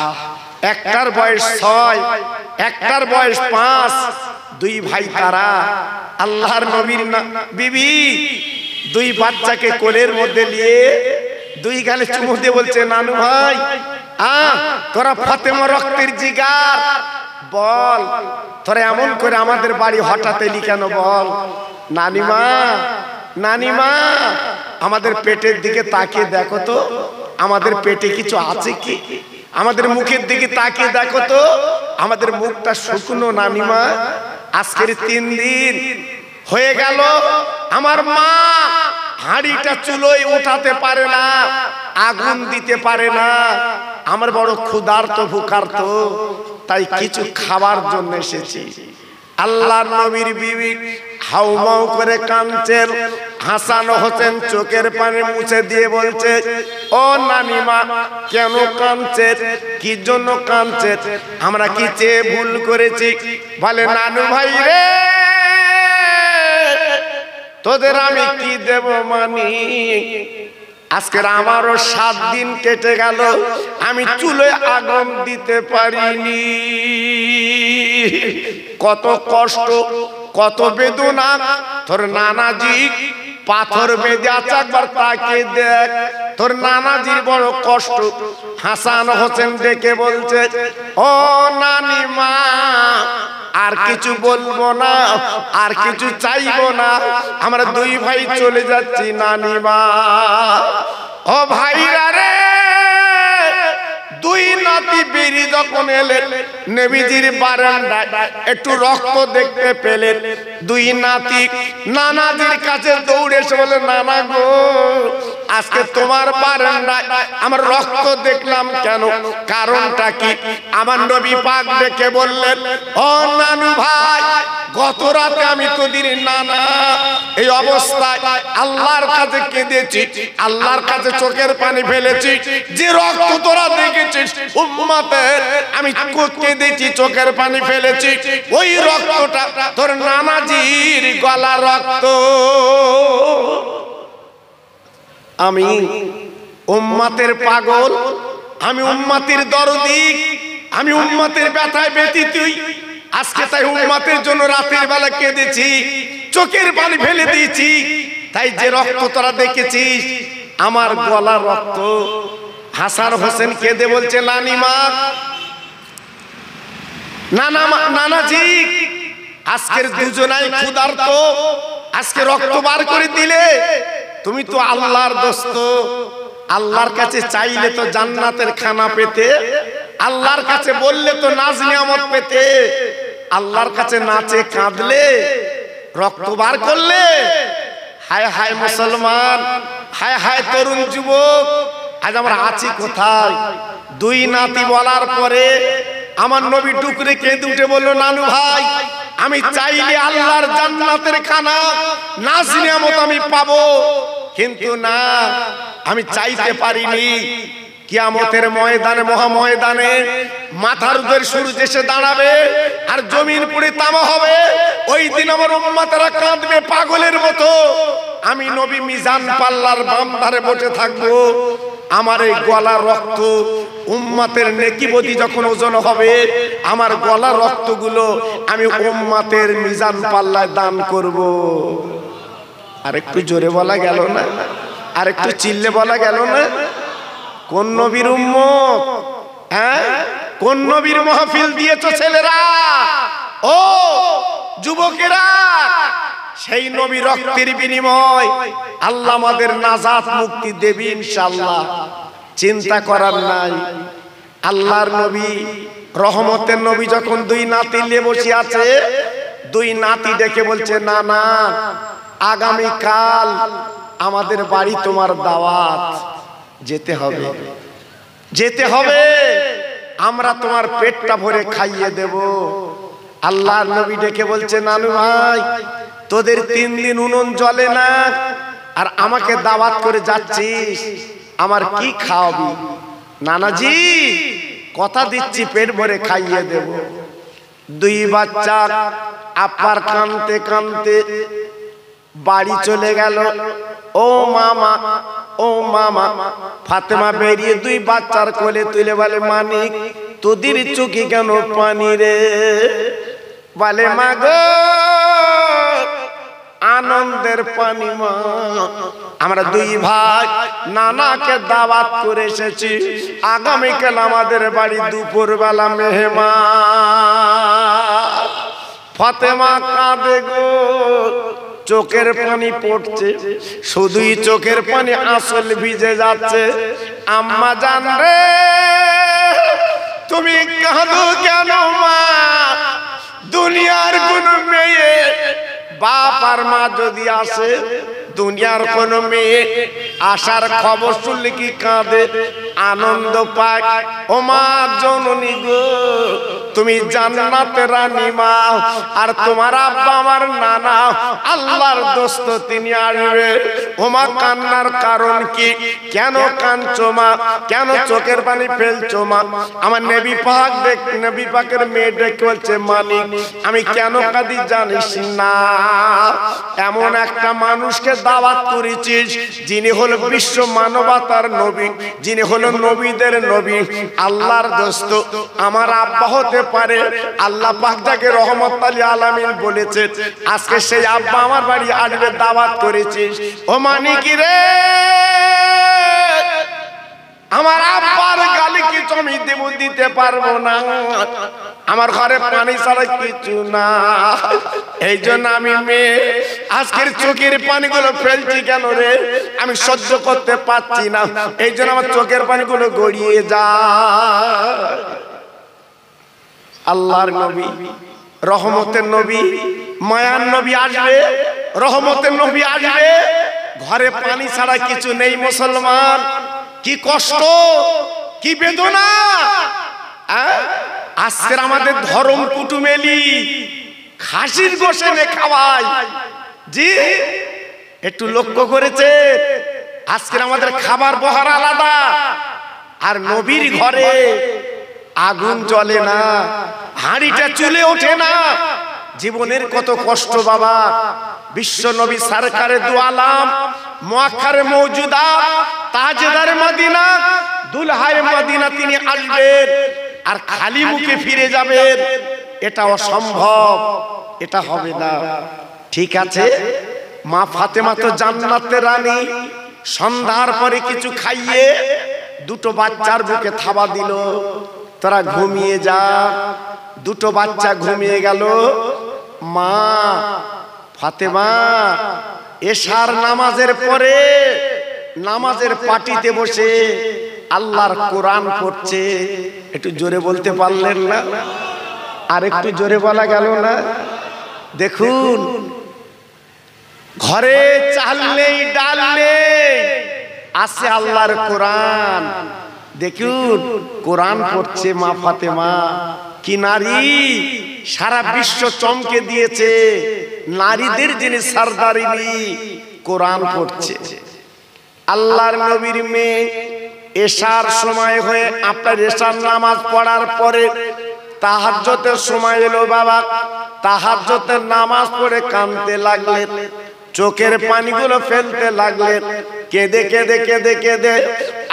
একটার বয়স 6, একটার বয়স 5, দুই ভাই তারা। আল্লাহর নবীর বিবি দুই বাচ্চাকে কোলের মধ্যে নিয়ে দুই গালে চুমু দিয়ে বলছে নানু ভাই তোরা ফাতেমা রক্তের জিগার, বল তোরা এমন করে আমাদের বাড়ি হঠাৎ এলি কেন বল। নানিমা নানিমা আমাদের পেটের দিকে তাকিয়ে দেখো তো, আমাদের পেটে কিছু আছে কি? আমাদের মুখের দিকে তাকিয়ে দেখো তো, আমাদের মুখটা শুকনো নানিমা। আজকের 3 দিন হয়ে গেল আমার মা হাঁড়িটা চুলোয় উঠাতে পারে না, আগুন দিতে পারে না। আমার বড় ক্ষুধার্ত ভুখার্ত, তাই কিছু খাবার জন্য এসেছি। আল্লাহর নবীর বিবি হাউমাউ করে কাঁদছেন। হাসান হোসেন চোখের পানি মুছে দিয়ে বলছে, ও নানিমা কেন কাঁদছেন, কি জন্য কাঁদছেন, আমরা কি চেয়ে ভুল করেছি? বলে নানু ভাই রে, তোদের আমি কি দেব মানি? আজকের আমারও 7 দিন কেটে গেল, আমি চুলোয় আগুন দিতে পারিনি। কত কষ্ট, কত বেদনা। তোর নানাজি পাথর বেঁধে আছে, একবার তাকে দেখ, তোর নানাজির বড় কষ্ট। হাসান হোসেন ডেকে বলছে, ও নানিমা আর কিছু বলবো না, আর কিছু চাইবো না, আমরা 2 ভাই চলে যাচ্ছি নানিমা। ও ভাইরা রে, 2 নাতি বেরি যখন এলেন নবীজির বারান্দায়, একটু রক্ত দেখতে পেলেন। 2 নাতি নানাজির কাছে দৌড়ে এসে বলে, নানা গো আজকে তোমার বারান্দায় আমার রক্ত দেখলাম কেন, কারণটা কি? আমার নবী পাক ডেকে বললেন, ও নানু ভাই, গত রাতে আমি তোদের নানা এই অবস্থায় আল্লাহর কাছে কেঁদেছি, আল্লাহর কাছে চোখের পানি ফেলেছি। যে রক্ত তোরা দেখেছিস উম্মতের, আমি কেঁদেছি, চোখের পানি ফেলেছি। ওই রক্তটা তোর নানাজির গলা রক্ত। আমি উম্মতের পাগল, আমি উম্মতের দরদি, আমি উম্মতের ব্যথায় ব্যথিত। আজকে তাই উম্মতের জন্য রাতের বেলা কেঁদেছি, চোখের পানি ফেলে দিয়েছি। তাই যে রক্ত তোরা দেখেছিস আমার গলা রক্ত। হাসান হোসেন কেঁদে বলছে, নানিমা নানাজি আজকের দুজনাই ক্ষুধার্ত, আজকে রক্ত বার করে দিলে। তুমি তো আল্লাহর দোস্ত, আল্লাহর কাছে চাইলে তো জান্নাতের খানা পেতে, আল্লাহর কাছে বললে তো নাজ নিয়ামত পেতে। আল্লাহর কাছে নাচে কাঁদলে, রক্ত বার করলে। হায় হায় মুসলমান, হায় হায় তরুণ যুবক, আজ আমরা আছি কোথায়? 2 নাতি বলার পরে আমার নবী টুকরে কেঁদে উঠে বললো, নানু ভাই আমি চাইলে আল্লাহর জান্নাতের খানা নাজ নিয়ামত আমি পাবো, কিন্তু না, আমি চাইতে পারিনি। কিয়ামতের ময়দানে, মহা ময়দানে মাথার উপর সূর্য এসে দাঁড়াবে আর জমিন পুড়ে তামা হবে। ওই দিন আমার উম্মতেরা কাঁদবে পাগলের মতো। আমি নবী মিজান পাল্লার বাম ধারে বসে থাকবো। আমার এই গলা রক্ত উম্মতের নেকিবতী যখন ওজন হবে, আমার গলা রক্তগুলো আমি উম্মতের মিজান পাল্লায় দান করব। আর একটু জোরে বলা গেল না? আর একটু চিল্লে বলা গেল না? কোন নবীর উম্মত? হ্যাঁ, কোন নবীর মাহফিল দিয়েছো ছেলেরা, ও যুবকেরা? সেই নবী রক্তের বিনিময় আল্লাহ আমাদের নাজাত মুক্তি দেবে ইনশাআল্লাহ, চিন্তা করার নাই। আল্লাহর নবী রহমতের নবী যখন 2 নাতি নিয়ে বসে আছে, 2 নাতি ডেকে বলছে, না না আগামী কাল আমাদের বাড়ি তোমার দাওয়াত, যেতে হবে, যেতে হবে, আমরা তোমার পেটটা ভরে খাইয়ে দেব। আল্লাহর নবী ডেকে বলছে, নানু ভাই তোদের 3 দিন উনুন জ্বলে না, আর আমাকে দাওয়াত করে যাচ্ছিস, আমার কি খাওয়াবি? নানাজি কথা দিচ্ছি পেট ভরে খাইয়ে দেব। 2 বাচ্চা আপার কানতে কানতে বাড়ি চলে গেল। ও মামা, ও মামা। ফাতেমা বেরিয়ে 2 বাচ্চার কোলে তুলে বলে, মানিক তোদের চোখে কেন পানি রে? বলে মা গো আনন্দের পানি মা। আমরা দুই ভাই নানাকে দাওয়াত করে এসেছি, আগামীকাল আমাদের বাড়ি দুপুরবেলা মেহমান। ফাতেমা কাঁদে গো, চোখের পানি পড়ছে, শুধুই চোখের পানি, আসল ভিজে যাচ্ছে। আম্মা জান রে তুমি কাঁদো কেন মা? দুনিয়ার কোন মেয়ে বাপ আর মা যদি আসে, দুনিয়ার কোন মেয়ে আসার খবর শুনলে কি কাঁদে, আনন্দ পায়? ও মা জননী গো, তুমি জান্নাতের রানী মা, আর তোমার আব্বা আমার নানা আল্লাহর দোস্ত, তিনি আসবে। ও মা কান্নার কারণ কি? কেন কাঁদছো মা? কেন চোখের পানি ফেলছো মা? আমার নবী পাকের মেয়ে ডেকে বলছে, মালিক আমি কেন কাঁদি জানিস না? এমন একটা মানুষকে দাওয়াত করেছিস যিনি হলো বিশ্ব মানবতার নবী, যিনি হলো নবীদের নবী, আল্লাহর দোস্ত। আমার আব্বা হতে পারে, আল্লাহ পাক যাকে রহমতুল আলামিন বলেছে, আজকে সেই আব্বা আমার বাড়ি আসবে, দাওয়াত করেছিস। ও মানিকি রে, আমার আব্বার গালি কিছু আমি দিতে পারবো না, আমার ঘরে পানি ছাড়া কিছু না। এই জন্য আমি মেয়ে আজকের চোখের পানিগুলো ফেলছি কেন রে? আমি সহ্য করতে পারছি না, এই জন্য আমার চোখের পানিগুলো গড়িয়ে যায়। আল্লাহর নবী, রহমতের নবী, মায়ার নবী আসবে, রহমতের নবী আসবে, ঘরে পানি ছাড়া কিছু নেই। মুসলমান, কি কষ্ট, কি বেদনা! আজকের আমাদের ধর্ম কুটুমেলি খাসির গোশে নে খাওয়াই। জি, একটু লক্ষ্য করেছে? আজকের আমাদের খাবার বহার আলাদা, আর নবীর ঘরে আগুন জ্বলে না, হাঁড়িটা চুলে ওঠে না। জীবনের কত কষ্ট বাবা! বিশ্ব নবী সরকারে দু আলম, মুআক্কারে মওজুদা, তাজদারে মদিনা, দুলহায়ে মদিনা, তিনি আসবেন আর খালি মুখে ফিরে যাবেন। এটা অসম্ভব, এটা হবে না। ঠিক আছে, মা ফাতেমা তো জান্নাতের রানী, সন্ধ্যার পরে কিছু খাইয়ে দুটো বাচ্চার বুকে থাবা দিল, তারা ঘুমিয়ে যা। দুটো বাচ্চা ঘুমিয়ে গেল। মা ফাতেমা এশার নামাজের পরে নামাজের পাটিতে বসে আল্লাহর কোরআন পড়ছে। একটু জোরে বলতে পারলেন না? আর একটু জোরে বলা গেল না? দেখুন, ঘরে চাল নেই, ডাল নেই, আছে আল্লাহর কোরআন। দেখুন, কোরআন পড়ছে মা ফাতেমা। কি নারী! সারা বিশ্ব চমকে দিয়েছে, নারীদের যিনি সরদারিনী, কোরআন পড়ছে। আল্লাহর নবীর মেয়ে এশার সময় হয়ে, আপনার এশার নামাজ পড়ার পরে তাহাজ্জুদের সময় এলো বাবা। তাহাজ্জুদের নামাজ পড়ে কাঁদতে লাগলেন, চোখের পানিগুলো ফেলতে লাগলেন, কেঁদে কেঁদে কেঁদে কেঁদে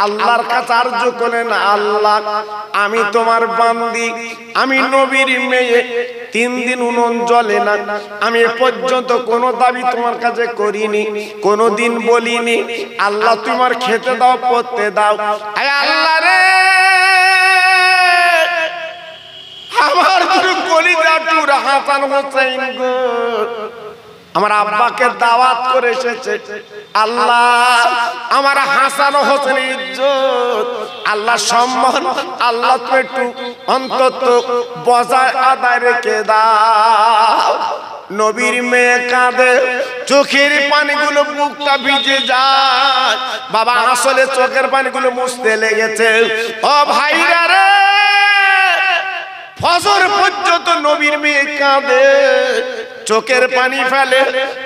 আল্লাহর কাছে আরজ করেন, আল্লাহ আমি তোমার বান্দি, আমি নবীর মেয়ে, 3 দিন উনুন জ্বলে না, আমি এ পর্যন্ত কোনো দাবি তোমার কাছে করিনি, কোনোদিন বলিনি, আল্লাহ তোমার খেতে দাও, পড়তে দাও। আল্লাহ রে, আমার কলিজা টুকরা হাসান হোসেন গো, আমার আব্বাকে দাওয়াত করে এসেছে। আল্লাহ আমার হাসান হোসেন ইজ্জত, আল্লাহ সম্মান, আল্লাহ তো একটু অন্তত বজায় আদায় রেখে দাও। নবীর মেয়ে কাঁদে, চোখের পানিগুলো বুকটা ভিজে যায় বাবা। আসলে চোখের পানিগুলো মুছতে লেগেছে। ও ভাইরা রে, ফজর পর্যন্ত নবীর মেয়ে কাঁদে, চোখের পানি ফেলে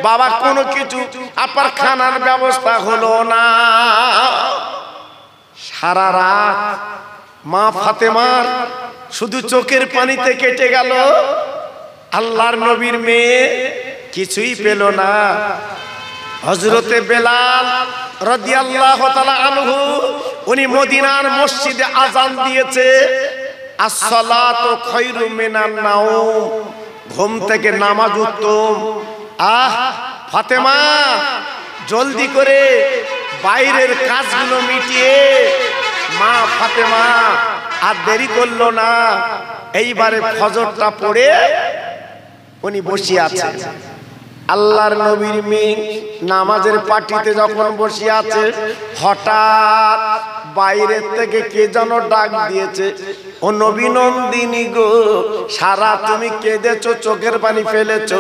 বাবা। কোনো কিছু আপনার খানার ব্যবস্থা হলো না। সারা রাত মা ফাতেমার শুধু চোখের পানিতে কেটে গেল। আল্লাহর নবীর মেয়ে কিছুই পেল না। হযরতে বেলাল রাদিয়াল্লাহু তাআলা আনহু, উনি মদিনার মসজিদে আযান দিয়েছে, আসসালাতু খায়রুম মিনান নাওম, ঘুম থেকে নামাজ উত্তম। ফাতেমা জলদি করে বাইরের কাজগুলো মিটিয়ে মা ফাতেমা আর দেরি করলো না, এইবারে ফজরটা পড়ে উনি বসে আছেন। আল্লাহর নবীর মেয়ে নামাজের পাটিতে যখন বসে আছে, হঠাৎ বাইরের থেকে কে যেন ডাক দিয়েছে, ও নবী নন্দিনী গো, সারা তুমি কেঁদেছো, চোখের পানি ফেলেছো,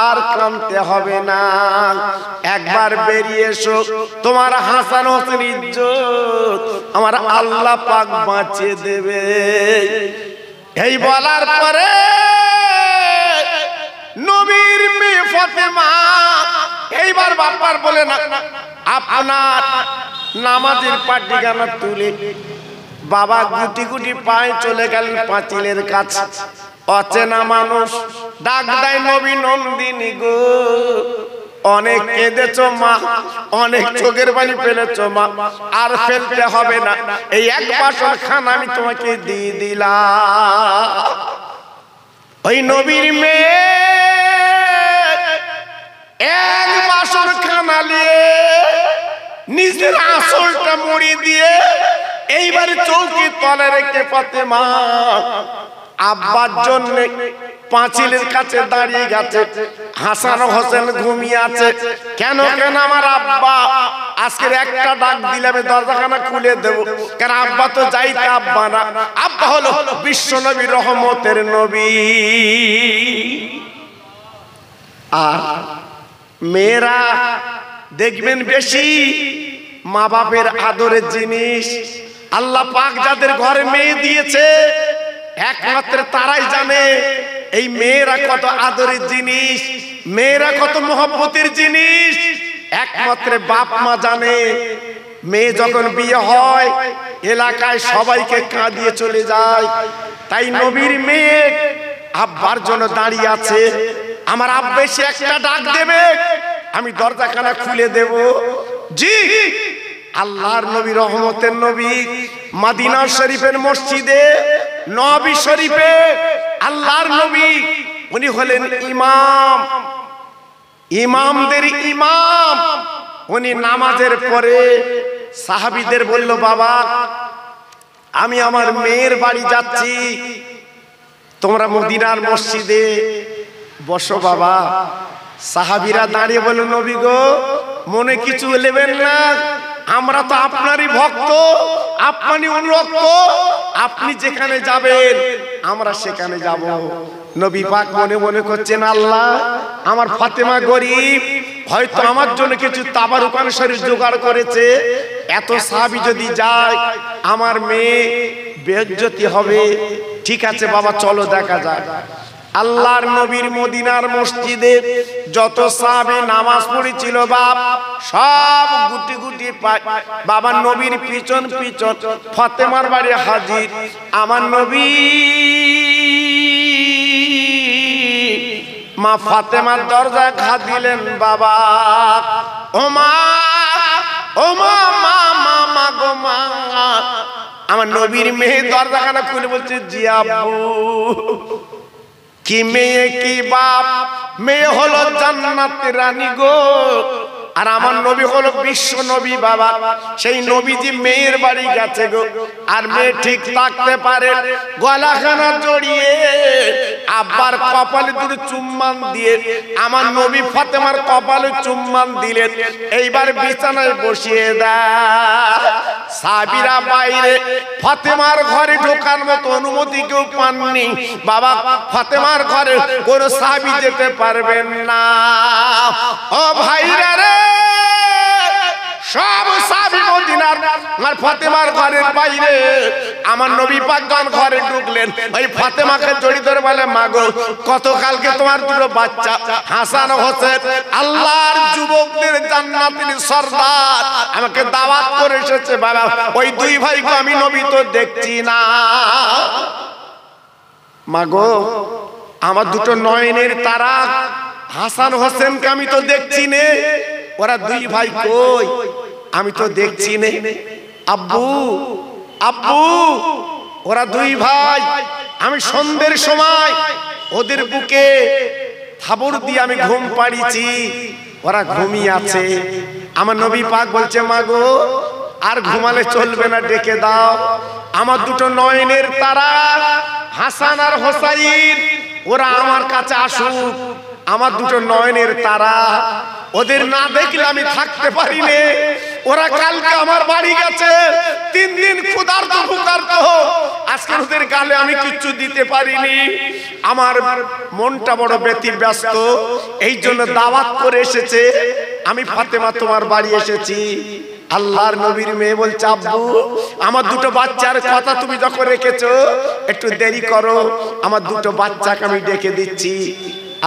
আর কাঁদতে হবে না, একবার বেরিয়ে এসো, তোমার হাসান হোসেন ইজ্জত আমার আল্লাহ পাক বাঁচিয়ে দেবে। এই বলার পরে নবীর মেয়ে ফাতেমা এইবার বাপ্পার বলে না, আপনার নামাজের পাটিখানা তুলে বাবা গুটি গুটি পায়ে চলে গেলেন পাঁচিলের কাছে। অচেনা মানুষ ডাক দেয়, নবী নন্দিনী গো, অনেক কেঁদেছো মা, অনেক চোখের পানি ফেলেছো মা, আর ফেলতে হবে না, এই এক বাসন খানা আমি তোমাকে দিয়ে দিলাম। ওই নবীর মেয়ে এক বাসন খানা নিয়ে নিজের আসলটা মুড়ি দিয়ে এইবার চৌকির তলে রেখে ফাতেমা আব্বার জন্য পাঁচিলের কাছে দাঁড়িয়ে গেছে। হাসান হোসেন ঘুমিয়ে আছে। কেন কেন আমার আব্বা আজকের একটা ডাক দিলে দরজাখানা খুলে দেব, কেন আব্বা তো যাইতে আব্বা না, আব্বা হলো বিশ্ব নবী, রহমতের নবী। আর মেয়েরা দেখবেন বেশি মা বাপের আদরের জিনিস আল্লাহ পাক যাদের ঘরে মেয়ে দিয়েছে একমাত্র তারাই জানে এই মেয়েরা কত আদরের জিনিস, মেয়েরা কত মহব্বতের জিনিস, একমাত্র বাপ মা জানে। মেয়ে যখন বিয়ে হয় এলাকায় সবাইকে কাঁদিয়ে চলে যায়। তাই নবীর মেয়ে আব্বার জন্য দাঁড়িয়ে আছে, আমার আব্বা এসে একটা ডাক দেবে, আমি দরজাখানা খুলে দেব। জি, আল্লাহর নবী, রহমতের নবী, মদিনা শরীফের মসজিদে নবী শরীফে আল্লাহর নবী উনি হলেন ইমাম, ইমামদের ইমাম। উনি নামাজের পরে সাহাবীদের বলল, বাবা আমি আমার মেয়ের বাড়ি যাচ্ছি, তোমরা মদিনার মসজিদে বসো বাবা। সাহাবীরা দাঁড়িয়ে বলল, নবী গো মনে কিছু নেবেন না, আমরা তো আপনারই ভক্ত, আপনারই অনুরক্ত, আপনি যেখানে যাবেন আমরা সেখানে যাব। নবী পাক মনে মনে করছেন, আল্লাহ আমার ফাতেমা গরিব, হয়তো আমার জন্য কিছু তাবারুকান শরীর জোগাড় করেছে, এত সাহাবী যদি যায় আমার মেয়ে বেইজ্জতি হবে। ঠিক আছে বাবা চলো দেখা যাক। আল্লাহর নবীর মদিনার মসজিদে যত সাহাবী নামাজ পড়েছিল বাপ সব গুটি গুটি বাবা নবীর পিছন পিছন ফাতেমার বাড়ি হাজির। আমার নবী মা ফাতেমার দরজা ঘা দিলেন, বাবা ও মা, ও মা, মা মা মা গো মা। আমার নবীর মেয়ে দরজাখানা খুলে বলছে, জি আব্বু। কি মেয়ে কি বাপ, মেয়ে হলো জান্নাতের রানী গো, আর আমার নবী হলো বিশ্ব নবী বাবা। সেই নবীজি মেয়ের বাড়ি গেছে গো, আর মেয়ে ঠিক থাকতে পারে, গলাখানা জড়িয়ে আব্বার কপালে দুটো চুম্বন দিয়ে আমার নবী ফাতেমার কপালে চুম্বন দিলেন। এইবার বিছানায় বসিয়ে দেয়। সাহাবীরা বাইরে ফাতেমার ঘরে ঢোকার মতো অনুমতি কেউ পাননি বাবা। ফাতেমার ঘরে কোন সাহাবী যেতে পারবেন না। ও ভাইরা রে, সব সাহাবী মদিনার আর ফাতেমার ঘরের বাইরে আমার নবী পাক যখন ঘরে ঢুকলেন, ওই ফাতেমাকে জড়িয়ে ধরে বলে, মা গো গতকালকে তোমার দুটো বাচ্চা হাসান হোসেন আল্লাহর যুবকদের জান্নাতের সরদার আমাকে দাওয়াত করে এসেছে বাবা, ওই দুই ভাইকে আমি নবী তো দেখছি না। মা গো আমার দুটো নয়নের তারা হাসান হোসেনকে আমি তো দেখছি নে, ওরা দুই ভাই কই আমি তো দেখছি নে। আব্বু আব্বু ওরা দুই ভাই, আমি সন্ধ্যের সময় ওদের বুকে থাবর দিয়ে আমি ঘুম পাড়িয়েছি, ওরা ঘুমিয়ে আছে। আমার নবী পাক বলছে, মা গো আর ঘুমালে চলবে না, ডেকে দাও আমার দুটো নয়নের তারা হাসান আর হোসাইন, ওরা আমার কাছে আসুক। আমার দুটো নয়নের তারা, ওদের না দেখলে আমি থাকতে পারি না। ওরা কালকে আমার বাড়ি গেছে, 3 দিন ক্ষুধার্ত ভুকার্ত, আজকে ওদের গালে আমি কিচ্ছু দিতে পারিনি। আমার মনটা বড় ব্যতিব্যস্ত, এই জন্য দাওয়াত করে এসেছে। আমি ফাতেমা তোমার বাড়ি এসেছি। আল্লাহর নবীর মেয়ে বলছে, আব্বু আমার দুটো বাচ্চার কথা তুমি যখন রেখেছো, একটু দেরি করো, আমার দুটো বাচ্চাকে আমি ডেকে দিচ্ছি।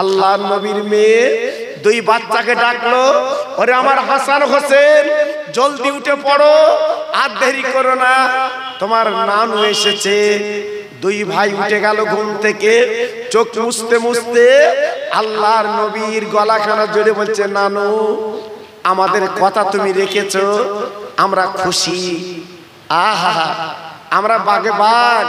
আল্লাহর নবীর মেয়ে 2 বাচ্চাকে ডাকলো, ওরে আমার হাসান হোসেন জলদি উঠে পড়ো, আর দেরি করো না, তোমার নানু এসেছে। 2 ভাই উঠে গেল ঘুম থেকে, চোখ মুছতে মুছতে আল্লাহর নবীর গলাখানা জড়ে বলছে, নানু আমাদের কথা তুমি রেখেছো, আমরা খুশি। আহা আমরা বাগে বাগ।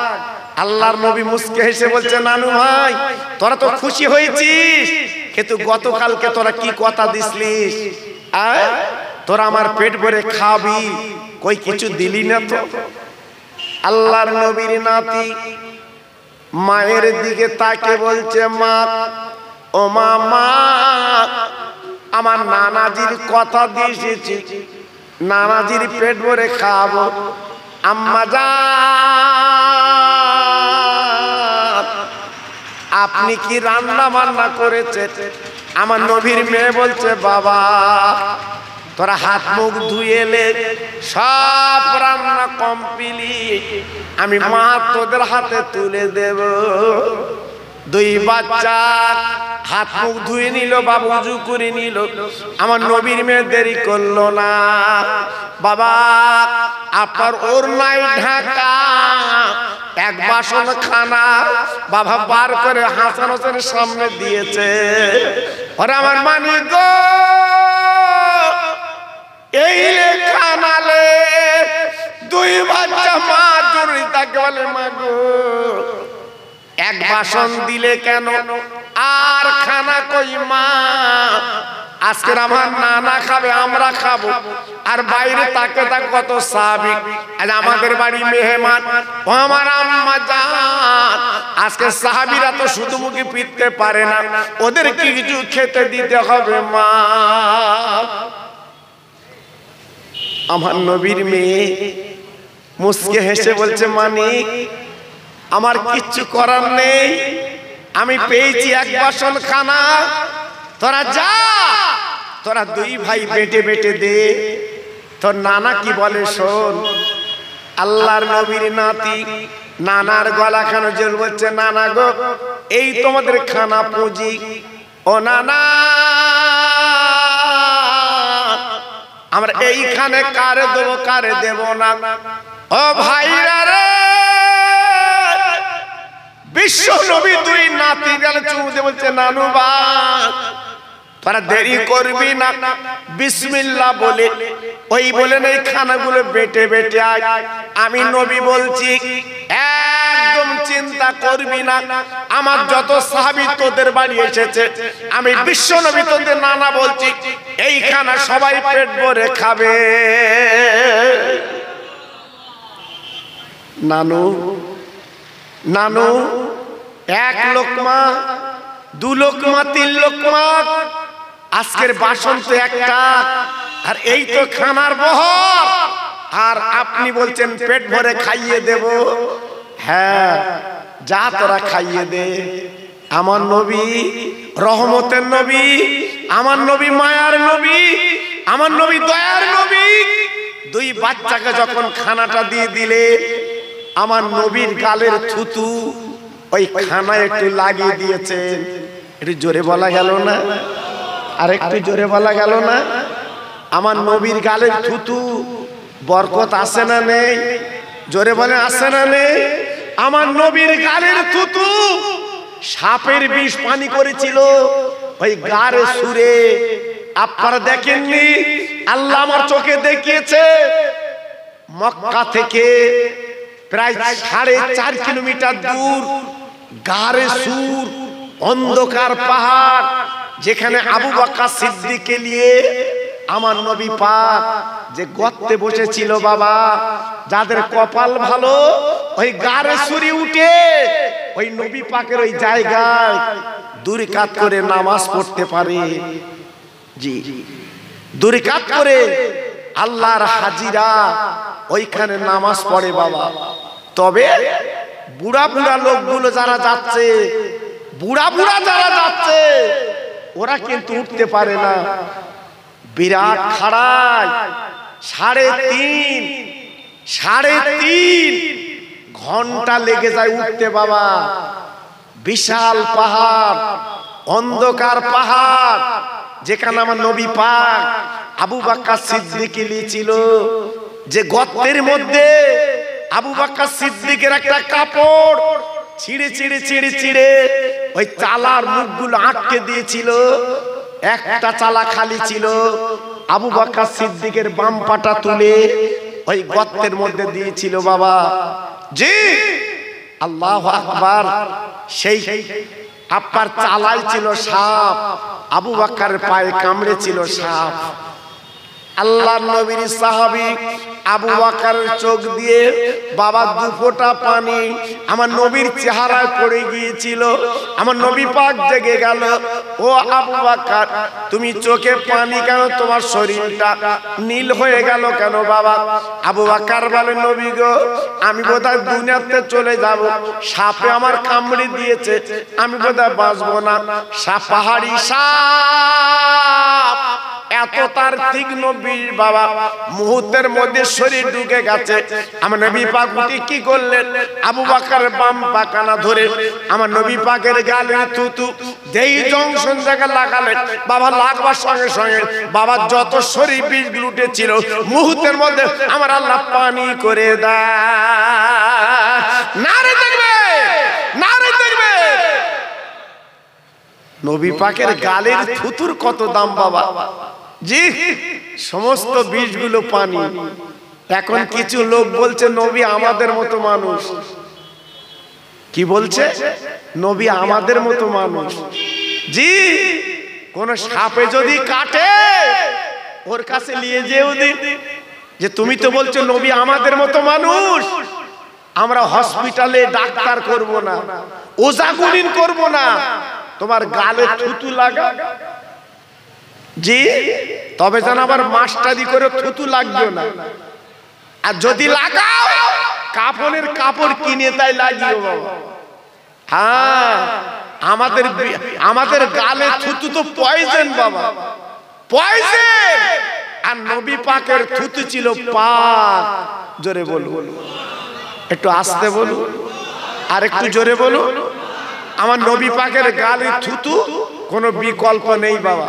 আল্লাহর নবী মুস্কে হেসে বলছে, নানু ভাই তোরা তো খুশি হয়েছিস, কিন্তু গতকালকে তোরা কি কথা দিসলিস, তোরা আমার পেট ভরে খাবি, কই কিছু দিলি না তো। আল্লাহর নবীর নাতি মায়ের দিকে তাকে বলছে, মা ও মা, আমার নানাজির কথা দিয়েছি, নানাজির পেট ভরে খাবো। আম্মা জান আপনি কি রান্না বান্না করেছেন? আমার নবীর মেয়ে বলছে, বাবা তোরা হাত মুখ ধুয়ে এলে, সব রান্না কমপ্লিট, আমি মা তোদের হাতে তুলে দেব। 2 বাচ্চা হাত মুখ ধুয়ে নিল, বাবু উজু করে নিল। আমার নবীর মেয়ে দেরি করলো না, বাবা আপনার ওড়নায় ঢাকা 1 বাসন খানা বাবা বার করে হাসান হোসেনের সামনে দিয়েছে। ওরে আমার মানি গো, এই খানালে 2 বাচ্চা মা জরুরি তাকে বলে, মা গো 1 বাসন দিলে কেন, আর খানা কই মা, আজকে আমার নানা খাবে, আমরা খাবো। আর বাইরে তাকে তাকে কত সাহাবী, আজ আমাদের বাড়ি মেহমান, ও আমার আম্মা জান, আজকে সাহাবীরা তো শুধু মুখে ফিরতে পারে না, ওদের কিছু খেতে দিতে হবে মা। আমার নবীর মেয়ে মুস্কে হেসে বলছে, মানিক আমার কিচ্ছু করার নেই, আমি পেয়েছি 1 বাসন খানা, তোরা যা, তোরা 2 ভাই বেটে বেটে দে, তোর নানা কি বলে শোন। আল্লাহর নবীর নাতি নানার গলা খানা জল বলছে, নানা গো এই তোমাদের খানা পুঁজি। ও নানা আমরা এইখানে কারে দেবো কারে দেব না। ও ভাইরা রে, বিশ্ব নবী 2 নাতি গেলে চুমুতে বলছে, নানু বা তোরা দেরি করবি না, বিসমিল্লাহ বলে ওই বলেন এই খানাগুলো বেটে বেটে আয়। আমি নবী বলছি একদম চিন্তা করবি না, আমার যত সাহাবী তোদের বাড়ি এসেছে, আমি বিশ্ব নবী তোদের নানা বলছি এই খানা সবাই পেট ভরে খাবে। নানু নানু 1 লোকমা, 2 লোকমা, 3 লোকমা, আজকের বাসন তো একটা, আর এই তো খানার বহর, আর আপনি বলছেন পেট ভরে খাইয়ে দেব। হ্যাঁ যা তোরা খাইয়ে দে। আমার নবী রহমতের নবী, আমার নবী মায়ার নবী, আমার নবী দয়ার নবী 2 বাচ্চাকে যখন খানাটা দিয়ে দিলে, আমার নবীর গালের থুতু ওই খানায় একটু লাগিয়ে দিয়েছেন। একটু জোরে বলা গেল না? আর একটু জোরে বলা গেল না? আমার নবীর গালের থুতু বরকত আছে না নেই? জোরে বলে আছে না নেই? আমার নবীর গালের থুতু সাপের বিষ পানি করেছিল ওই গারে সুরে। আপনারা দেখেননি? আল্লাহ আমার চোখে দেখিয়েছে। মক্কা থেকে প্রায় 4.5 কিলোমিটার দূর গারে সুর, অন্ধকার পাহাড়, যেখানে আবু বকর সিদ্দিককে নিয়ে আমার নবী পাক যে গর্তে বসেছিল বাবা, যাদের কপাল ভালো ওই গারে ছুরি উঠে ওই নবী পাকের ওই জায়গায় দুই রাকাত করে নামাজ পড়তে পারে। জি, দুই রাকাত করে আল্লাহর হাজিরা ওইখানে নামাজ পড়ে বাবা। তবে বুড়া বুড়া লোকগুলো যারা যাচ্ছে, বুড়া বুড়া যারা যাচ্ছে ওরা কিন্তু উঠতে পারে না। বিরাট খাড়ায় 3.5 ঘন্টা লেগে যায় উঠতে বাবা। বিশাল পাহাড়, অন্ধকার পাহাড়, যেখানে আমার নবী পাক আবু বকর সিদ্দিক লিয়েছিল। যে গর্তের মধ্যে আবু বকর সিদ্দিকের একটা কাপড় ছিঁড়ে ছিঁড়ে ছিঁড়ে ছিঁড়ে ওই চালার মুখগুলো আটকে দিয়েছিল। একটা চালা খালি ছিল, আবু বকর সিদ্দিকের বাম পাটা তুলে ওই গর্তের মধ্যে দিয়েছিল বাবা। জি, আল্লাহু আকবার। সেই আপনার চালাই ছিল সাপ, আবু বকরের পায়ে কামড়েছিল সাপ। আল্লাহর নবীর সাহাবী আবু বকরের চোখ দিয়ে বাবা দুফোঁটা পানি আমার নবীর চেহারায় পড়ে গিয়েছিল। আমার নবী পাক জেগে গেল, ও আবু বকর তুমি চোখে পানি কেন, তোমার শরীরটা নীল হয়ে গেল কেন বাবা? আবু বকর বলে, নবী গো, আমি বোধহয় দুনিয়াতে চলে যাব, সাপে আমার কামড়ে দিয়েছে, আমি বোধহয় বাঁচবো না। সাপ, পাহাড়ি সাপ, এত তার তীক্ষ্ণ বিষ বাবা, মুহূর্তের মধ্যে শরীর ঢুকে গেছে। আমার নবী পাক উঠে কি করলেন, আবু বকরের বাম পাখানা ধরে আমার নবী পাকের গালে থুতু যেই জংশন জায়গা লাগালেন বাবা, লাগবার সঙ্গে সঙ্গে বাবা যত শরীর বিষ উঠেছিল মুহূর্তের মধ্যে আমার আল্লাহ পানি করে দেয়। নারে দেখবে, নারে দেখবে। নবী পাকের গালের থুতুর কত দাম বাবা। জি, সমস্ত বিষগুলো পানি। এখন কিছু লোক বলছে নবী আমাদের মতো মানুষ। কি বলছে? নবী আমাদের মতো মানুষ। জি, কোন সাপে যদি কাটে ওর কাছে নিয়ে যেও দিন, যে তুমি তো বলছো নবী আমাদের মতো মানুষ, আমরা হসপিটালে ডাক্তার করব না, ওজা গুনিন করব না, তোমার গালে থুতু লাগা। জি, তবে যেন আবার মাস্টারি করে থুতু লাগবে না। আর যদি লাগাও কাপড়ের কাপড় কিনে তাই লাগিও বাবা। হ্যাঁ, আমাদের গালে থুতু তো পয়জন বাবা, পয়জন। আর নবী পাকের থুতু ছিল পাক। জোরে বলুন, একটু আস্তে বলুন, আর একটু জোরে বলুন। আমার নবী পাকের গালে থুতু কোনো বিকল্প নেই বাবা।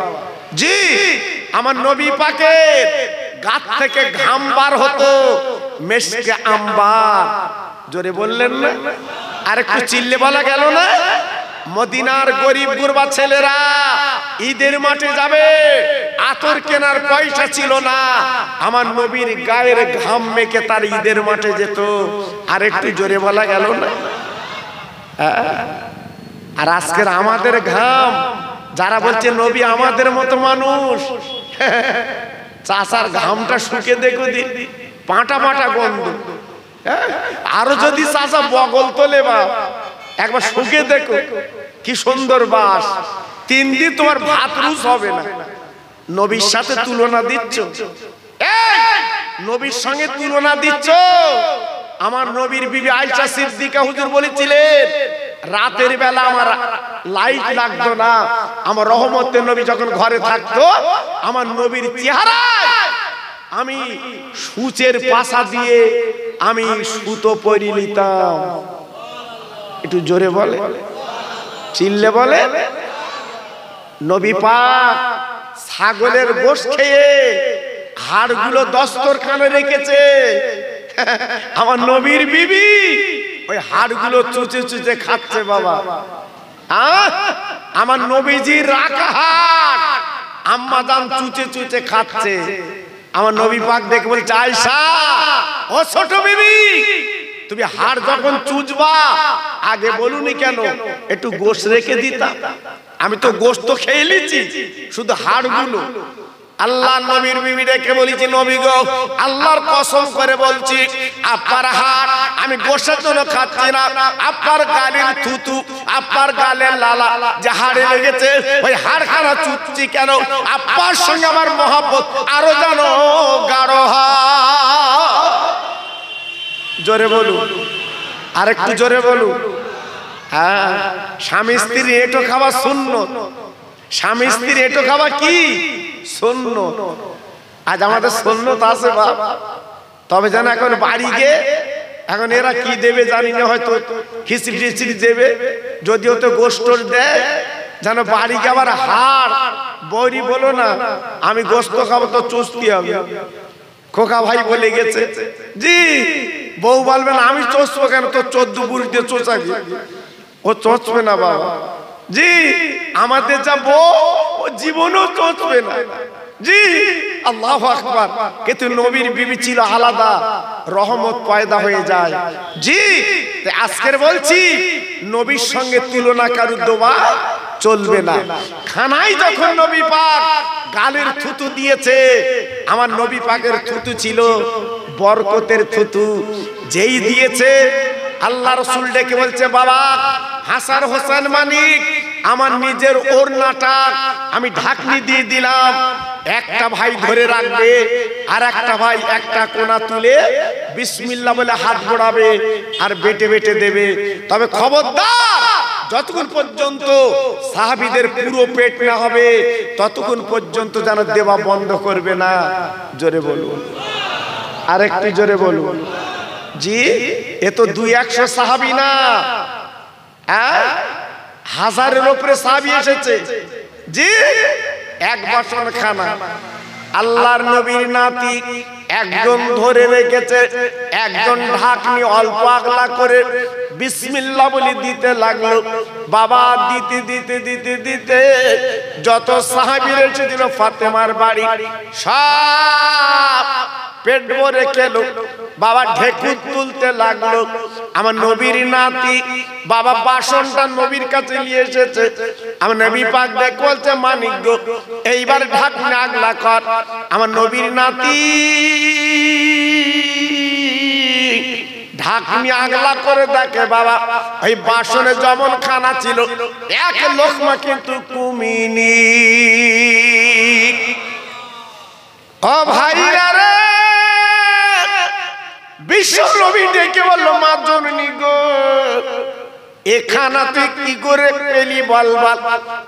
জি, আমার নবী পাকের গাত থেকে ঘাম বার হতো মেশকে আম্বার। জোরে বললেন না? আর একটু চিল্লে বলা গেল না? মদিনার গরিব গুরবা ছেলেরা ঈদের মাঠে যাবে, আতর কেনার পয়সা ছিল না, আমার নবীর গায়ের ঘাম মেখে তার ঈদের মাঠে যেত। আর একটু জোরে বলা গেল না? আর আজকের আমাদের ঘাম, যারা বলছে নবী আমাদের মতো মানুষ, চাষার ঘামটা শুকে দেখো দি, পাঁটা পাঁটা গন্ধ। আরো যদি চাষা বগল তোলে বা একবার শুকে দেখো কি সুন্দর বাস। 3 দিন তোমার ভাত রুজ হবে না। নবীর সাথে তুলনা দিচ্ছ, নবীর সঙ্গে তুলনা দিচ্ছ। আমার নবীর বিবি আয়েশা সিদ্দিকা হুজুর বলেছিলেন, রাতের বেলা আমার লাইট লাগতো না, আমার রহমতের নবী যখন ঘরে থাকতো আমার নবীর চেহারায় আমি সূচের পাশা দিয়ে আমি সুতো পরি নিতাম। একটু জোরে বলে, চিল্লে বলে। নবী পাক ছাগলের গোশত খেয়ে হাড়গুলো দস্তরখানে রেখেছে। আমার নবীর বিবি ওই হাড়গুলো চুচে চুচে খাচ্ছে বাবা। আমার নবীজির রাখা হাড় আম্মা জান চুচে চুচে খাচ্ছে। আমার নবী পাক দেখে বলছে, আয়েশা ও ছোট বিবি, তুমি হাড় যখন চুচবা আগে বলুনি কেন একটু গোশত রেখে দিতাম। আমি তো গোশত খেয়ে নিয়েছি, শুধু হাড়গুলো। আল্লাহ নবীর বিবি ডেকে বলেছি, নবী গো, আল্লাহর কসম করে বলছি, আপনার হাড় আমি গোশের জন্য খাচ্ছি না, আপনার গালের থুতু, আপনার গালের লালা যে হাড়ে লেগেছে, ওই হাড়খানা চুচ্ছি কেন? আপনার সঙ্গে আমার মহব্বত আরো জানো গাঢ় হয়। জোরে বলুন, আরেকটু জোরে বলুন। হ্যাঁ, স্বামী স্ত্রীর এঁটো খাওয়া সুন্নত। স্বামী স্ত্রীর এঁটো খাওয়া কি সুন্নত। আজ আমাদের সুন্নত আছে বাবা, তবে যেন এখন বাড়ি গিয়ে এখন এরা কি দেবে জানি না, হয়তো খিচড়ি টিচড়ি দেবে, যদিও তো গোশত দেয়, যেন বাড়ি গিয়ে আবার হাড় বৌরি বলো না আমি গোশত খাবো তো চুষতে হবে। খোকা ভাই বলে গেছে, জি বউ বলবে না আমি চষবো কেন, তো 14 বুড়ি দিয়ে চোষাবি, ও চষবে না বাবা। জি আমাদের যা বউ ও জীবনও চষবে না। জি আল্লাহু আকবার। কিন্তু নবীর বিবি ছিল আলাদা, রহমত পয়দা হয়ে যায়। জি আজকের বলছি, নবীর সঙ্গে তুলনা কারু দোয়া চলবে না। খানায় যখন নবী পাক গালের থুতু দিয়েছে, আমার নবী পাকের থুতু ছিল বরকতের থুতু। যেই দিয়েছে আল্লাহ রাসূল ডেকে বলছে, বাবা হাসান হোসেন মানিক, আমার নিজের ওড়নাটা আমি ঢাকনি দিয়ে দিলাম, একটা ভাই ধরে রাখবে, আর একটা ভাই একটা কোনা তুলে বিসমিল্লাহ বলে হাত ঘোরাবে আর বেটে বেটে দেবে। তবে খবরদার, যতক্ষণ পর্যন্ত সাহাবীদের পুরো পেট না হবে ততক্ষণ পর্যন্ত যেন দেওয়া বন্ধ করবে না। জোরে বলুন, আরেকটু জোরে বলুন। জি এ তো 200 সাহাবী না, হাজারের উপরে সাহাবী এসেছে। জি এক বাসন খানা আল্লাহর নবীর নাতি একজন ধরে রেখেছে, একজন ঢাকনি অল্প আগলা করে বিসমিল্লাহ বলে দিতে লাগলো। বাবা দিতে দিতে দিতে দিতে যত সাহাবী এসেছিল ফাতেমার বাড়ি সব পেট ভরে খেলো। বাবা ঢেকুর তুলতে লাগলো। আমার নবীর নাতি বাবা বাসনটা নবীর কাছে নিয়ে এসেছে। আমার নবী পাক দেখ বলছে, মানিক গো এইবার ঢাকনা আগলা কর। আমার নবীর নাতি ঢাকনি আগলা করে দেখে, বাবা ওই বাসনে যেমন খানা ছিল এক লোকমা কিন্তু কুমিনি। ও ভাইরা রে, বিশ্ব নবী ডেকে বললো, মা জননী গো এখানা তুই কি করে পেলি বলবা?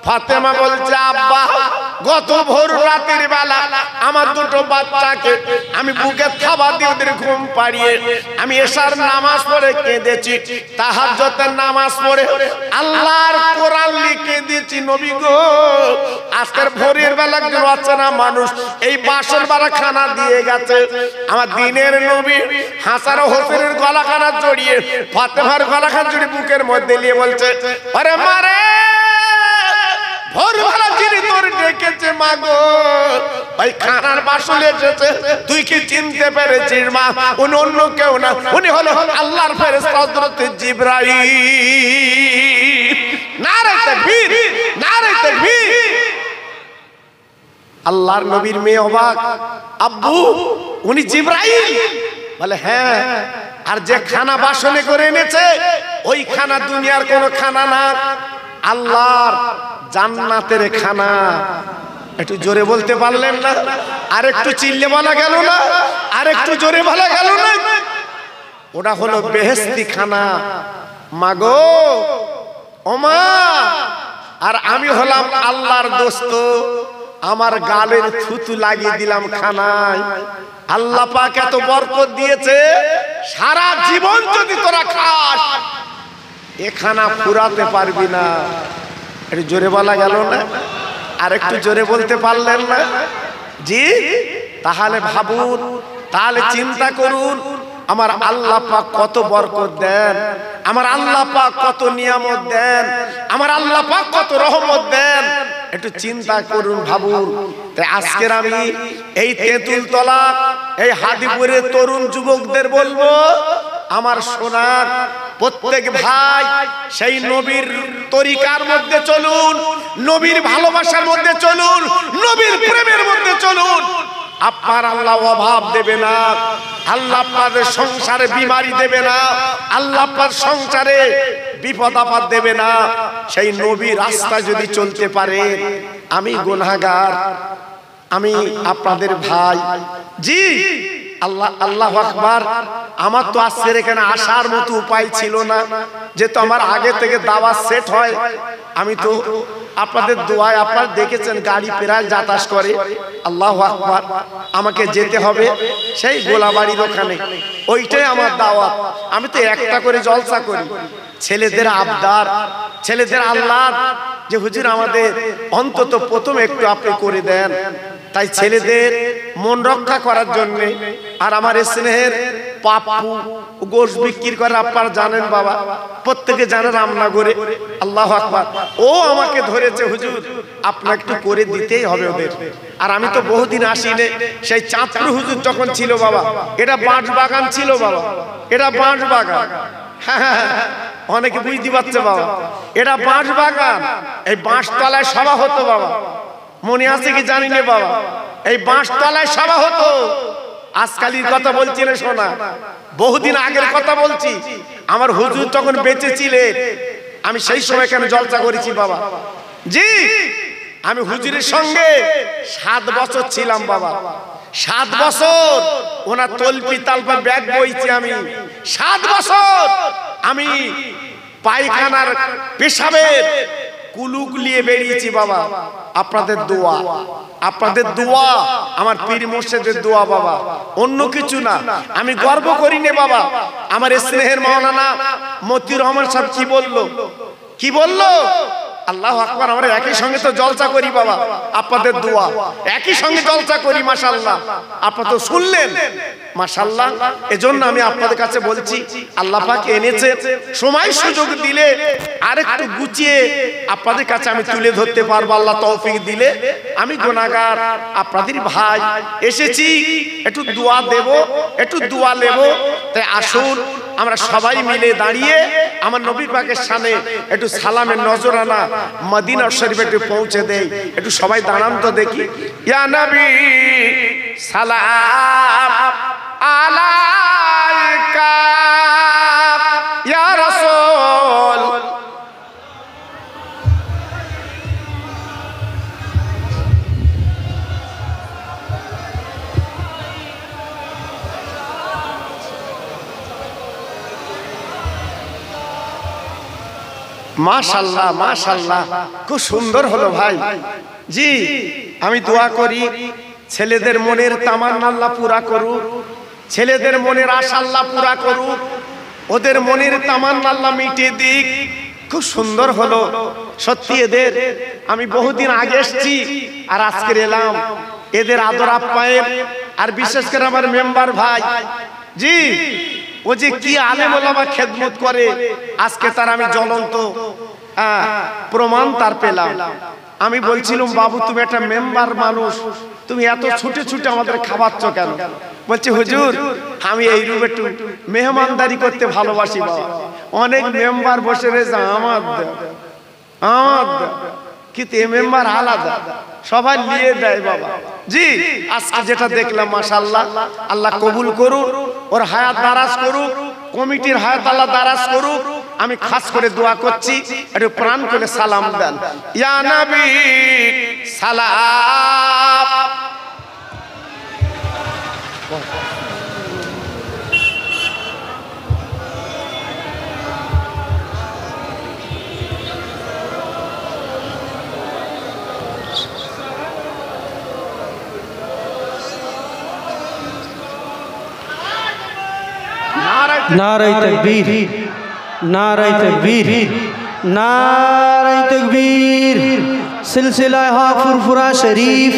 ফাতেমা বলছে, আব্বা গত ভোর রাতের বেলা আমার দুটো বাচ্চাকে আমি বুকে থাবা দিয়ে ওদের ঘুম পাড়িয়ে আমি এশার নামাজ পড়ে কেঁদেছি, তাহাজ্জুদের নামাজ পড়ে আল্লাহর কোরআন লিখে দিয়েছি। নবী গো আজকের ভোরের বেলা একজন অচেনা মানুষ এই বাসন বাড়া খানা দিয়ে গেছে। আমার দিনের নবী হাসান হোসেনের গলাখানা জড়িয়ে ফাতেমার গলাখানা জড়িয়ে বুকের মধ্যে দিয়ে বলছে, আরে মারে ভোরবেলা যিনি তোর ডেকেছে মা গো, ওই খানার বাসন এসেছে, তুই কি চিনতে পেরেছিস মা? উনি অন্য কেউ না, উনি হলো আল্লাহর ফেরেশতা হযরত জিবরাইল। নারে তাকবীর, নারে তাকবীর। আল্লাহর নবীর মেয়ে অবাক, আব্বু উনি জিবরাইল? বলে হ্যাঁ। আর যে খানা বাসনে করে এনেছে ওই খানা দুনিয়ার কোন খানা না, আল্লাহর জান্নাতের খানা। একটু জোরে বলতে পারলেন না? আর একটু চিল্লে বলা গেল না? আর একটু জোরে বলা গেল না? ওটা হলো বেহেশতি খানা। মাগো ও মা, আর আমি হলাম আল্লাহর দোস্ত, আমার গালের থুতু লাগিয়ে দিলাম খানায়। আল্লাহ পাক এত বরকত দিয়েছে, সারা জীবন যদি তোরা খাস এ খানা ফুরাতে পারবি না। একটু জোরে বলা গেল না? আর একটু জোরে বলতে পারলেন না? জি তাহলে ভাবুন, তাহলে চিন্তা করুন, আমার আল্লাহ পাক কত বরকত দেন, আমার আল্লাহ পাক কত নিয়ামত দেন, আমার আল্লাহ পাক কত রহমত দেন। একটু চিন্তা করুন, ভাবুন। তাই আজকের আমি এই তেঁতুলতলা এই হাদিপুরের তরুণ যুবকদের বলবো, আমার সোনার প্রত্যেক ভাই সেই নবীর তরিকার মধ্যে চলুন, নবীর ভালোবাসার মধ্যে চলুন, নবীর প্রেমের মধ্যে চলুন। আপনার আল্লাহ অভাব দেবে না, আল্লাহ আপনাদের সংসারে বিমারি দেবে না, আল্লাহ আপনার সংসারে বিপদ আপদ দেবে না। সেই নবীর রাস্তায় যদি চলতে পারে, আমি গুনাহগার, আমি আপনাদের ভাই। জি আল্লাহ, আল্লাহু আকবার। আমার তো আজকের এখানে আসার মতো উপায় ছিল না, যেহেতু আমার আগে থেকে দাওয়াত সেট হয়। আমি তো আপনাদের দোয়ায়, আপনারা দেখেছেন গাড়ি প্রায় যাতায়াত করে। আল্লাহু আকবার। আমাকে যেতে হবে সেই গোলাবাড়ির ওখানে, ওইটাই আমার দাওয়াত। আমি তো একটা করে জলসা করি, ছেলেদের আবদার, ছেলেদের আল্লাহ যে হুজুর আমাদের অন্তত প্রথম একটু আপনি করে দেন। তাই ছেলেদের মন রক্ষা করার জন্য, আর আমার স্নেহের পাপ্পু গোশ বিক্রি করে, আপনারা জানেন বাবা, প্রত্যেকে জানে রামনগরে। আল্লাহু আকবার। ও আমাকে ধরেছে, হুজুর আপনাকে একটু করে দিতেই হবে ওদের। আর আমি তো বহুদিন আসিনি। সেই চাঁদপুর হুজুর যখন ছিল বাবা, এটা বাঁশ বাগান ছিল বাবা, এটা বাঁশ বাগান। অনেকে বুঝতে পারছে বাবা, এটা বাঁশ বাগান। এই বাঁশ তলায় সভা হতো বাবা, মনে আছে কি জানি না বাবা, এই বাঁশ তলায় সভা হতো। আজকালের কথা বলছি না শোনা, বহুদিন আগের কথা বলছি। আমার হুজুর তখন বেঁচে ছিলেন, আমি সেই সময় এখানে জলসা করেছি বাবা। জি আমি হুজুরের সঙ্গে 7 বছর ছিলাম বাবা, 7 বছর ওনার তলপি তালপা ব্যাগ বইছি আমি। 7 বছর আমি পায়খানার পেশাবের কুলুক নিয়ে বেরিয়েছি বাবা। আপনাদের দোয়া, আপনাদের দোয়া, আমার পীর মুর্শিদের দোয়া বাবা, অন্য কিছু না। আমি গর্ব করি না বাবা। আমার স্নেহের মাওলানা মতিউর রহমান সাহেব কি বললো, কি বললো? আল্লাহু আকবার। আমরা একই সঙ্গে তো জলসা করি বাবা, আপনাদের দোয়া, একই সঙ্গে জলসা করি। মাশাআল্লাহ, আপনারা তো শুনলেন মাশাআল্লাহ। এজন্য আমি আপনাদের কাছে বলছি, আল্লাহ পাক এনেছে, সময় সুযোগ দিলে আরেকটু গুছিয়ে আপনাদের কাছে আমি তুলে ধরতে পারবো, আল্লাহ তৌফিক দিলে। আমি গুনাহগার, আপনাদের ভাই, এসেছি একটু দোয়া দেব, একটু দোয়া নেব। তাই আসুন আমরা সবাই মিলে দাঁড়িয়ে আমার নবী পাকের সামনে একটু সালামের নজরানা মদিনা শরীফে একটু পৌঁছে দেই। একটু সবাই দাঁড়ান তো দেখি। ইয়া নবী সালাম আলাইকা, ইয়া রাসূল মাশাআল্লাহ, মাশাআল্লাহ, খুব সুন্দর হলো ভাই। জি আমি দোয়া করি ছেলেদের মনের তামান্না আল্লাহ পুরা করুক, ছেলেদের মনের আশা আল্লাহ পুরা করুক, ওদের মনের তামান্না আল্লাহ মিটিয়ে দিক। খুব সুন্দর হলো সত্যি। এদের আমি বহুদিন আগে এসেছি আর আজকে এলাম, এদের আদর আপ্যায়ন, আর বিশেষ করে আমার মেম্বার ভাই, জি ও যে কি আলেম ওলামা খেদমত করে, আজকে তার আমি জ্বলন্ত প্রমাণ তার পেলাম। আমি বলছিলাম, বাবু তুমি একটা মেম্বার মানুষ, তুমি এত ছুটে ছুটে আমাদের খাওয়াচ্ছ কেন? বলছে হুজুর আমি এই রুমে একটু মেহমানদারি করতে ভালোবাসি বাবা। অনেক মেম্বার বসে রয়েছে, আমার কিন্তু এ মেম্বার আলাদা, সবাই নিয়ে দেয় বাবা। জি আজকে যেটা দেখলাম মাশাআল্লাহ, আল্লাহ কবুল করুক, ওর হায়াত দারাজ করুক, কমিটির হায়াত আল্লাহ দারাজ করুক। আমি খাস করে দোয়া করছি, একটু প্রাণ করে সালাম দেন। ইয়া নবী সালাম। नारे तकबीर, नारे तकबीर, नारे तकबीर। सिलसिला फुरफुरा शरीफ,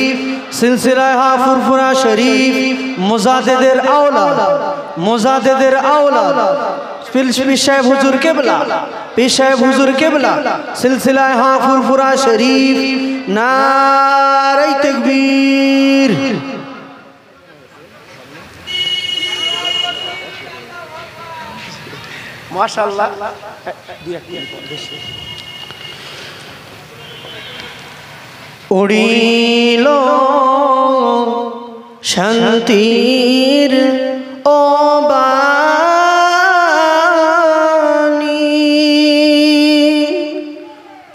सिलसिला फुरफुरा शरीफ, मुजाद्दिदेर औलाद, मुजाद्दिदेर औलाद, पेश हुजूर किबला, पेश हुजूर किबला, सिलसिला फुरफुरा शरीफ, नारे तकबीर। মাশাআল্লাহ। উড়িল শান্তির ও বাণী,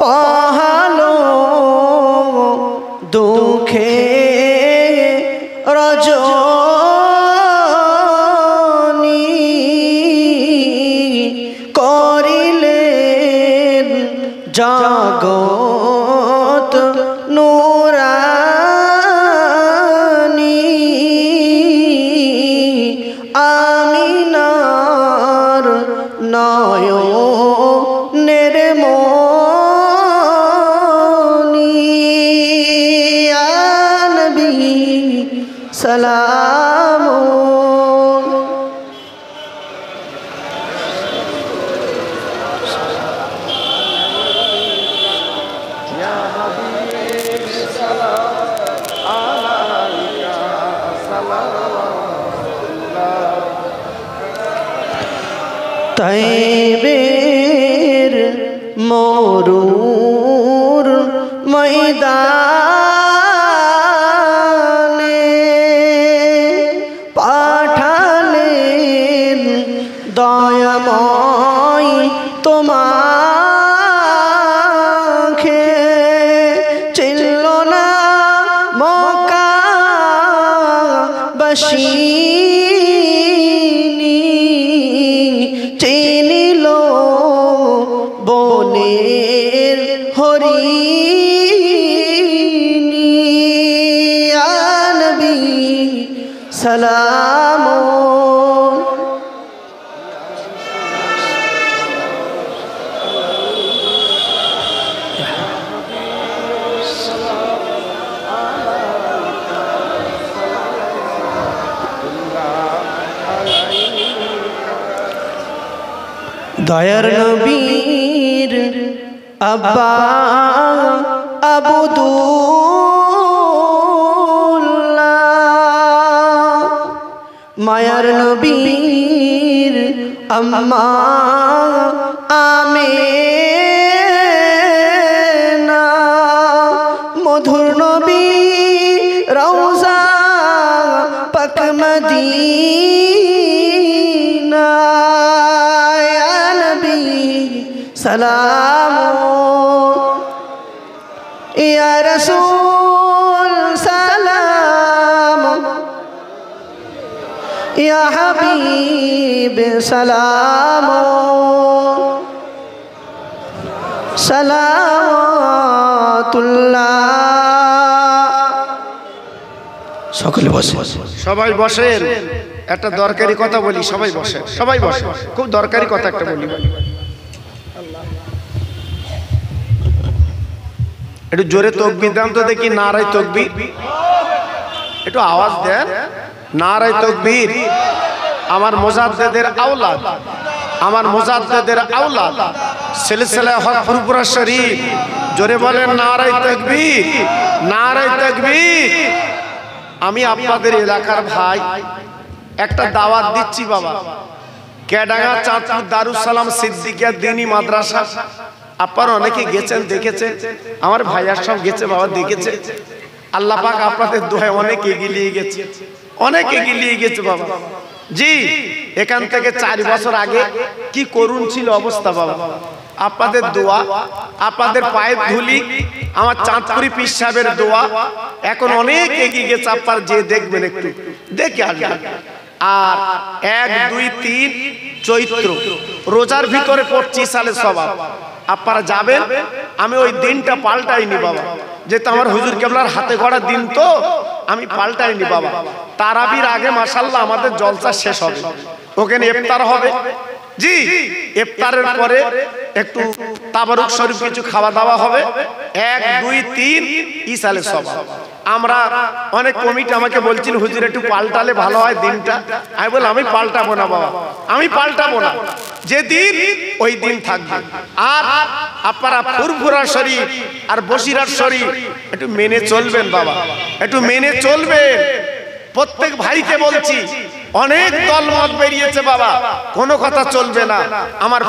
পাহালো দুঃখে রজনী, করিলেন জগৎ নুরানী, আমিনার নয়নের মনি, ইয়া নবী সালাম। তাইবের মরুর ময়দানে পাঠালেন দয়াময় তোমাকে, চিনল না মক্কাবাসী, চিনিল বনের হরিণী, ইয়া নবী সালাম। দয়ার নবীর আব্বা আবদুল্লাহ, মায়ার নবীর আম্মা আমেনা, মধুর নবী রওজা পাক মদিনা, ইয়া নবী সালাম। ইয়া রাসূল সালাম, ইয়া হাবিব সালাম, সালাতুল্লাহ। সকলে বসে, সবাই বসেন। একটা দরকারি কথা বলি, সবাই বসে, সবাই বসে, খুব দরকারি কথা একটা বলি। একটু জোরে তাকবীর দেন তো দেখি, নারায়ে তাকবীর, একটু আওয়াজ দেন, নারায়ে তাকবীর। আমার মুজাদ্দিদের আওলাদ, আমার মুজাদ্দিদের আওলাদ সিলসিলা হক ফুরফুরা শরীফ, জোরে বলেন নারায়ে তাকবীর, নারায়ে তাকবীর। আমি আপনাদের এলাকার ভাই, একটা দাওয়াত দিচ্ছি বাবা। কেডাঙ্গা চাঁদপুর দারুস সালাম সিদ্দিকিয়া দ্বীনি মাদ্রাসা, আপনারা অনেকে গেছেন, দেখেছেন, আমার ভাইয়ার সব গেছে বাবা, দেখেছে। আল্লাহ পাক আপনাদের দোয়ায় অনেক এগিয়ে গেছে, অনেক এগিয়ে গেছে বাবা। জি, এখান থেকে 4 বছর আগে কি করুণ ছিল অবস্থা বাবা। আপনাদের দোয়া, আপনাদের পায়ের ধুলি, আমার চাঁদপুরি পীর সাহেবের দোয়া এখন অনেক এগিয়ে গেছে। আপনারা যে দেখবেন, একটু দেখে আসবেন। আর 1, 2, 3 চৈত্র রোজার ভিতরে 25 সালে সওয়াব। আপনারা যাবেন, আমি ওই দিনটা পাল্টাইনি বাবা, যেহেতু আমার হুজুর কেবলার হাতে গড়া দিন, তো আমি পাল্টাইনি বাবা। তারাবির আগে মাশাআল্লাহ আমাদের জলসা শেষ হবে, ওখানে ইফতার হবে। জি, ইফতারের পরে একটু তাবারুক শরীফ কিছু খাওয়া দাওয়া হবে। 1, 2, 3 ইসালে সওয়াব। আমরা অনেক কমিটি আমাকে বলছিল হুজুর একটু পাল্টালে ভালো হয় দিনটা। আমি বললাম আমি পাল্টাবো না বাবা, আমি পাল্টাবো না, যে দিন ওই দিন থাকবে। আর আপনারা ফুরফুরা শরীফ আর বসিরহাট শরীফ একটু মেনে চলবেন বাবা, একটু মেনে চলবেন। প্রত্যেক ভাইকে বলছি, অনেক দলমত বেরিয়েছে বাবা, কোনো কথা চলবে না। আমার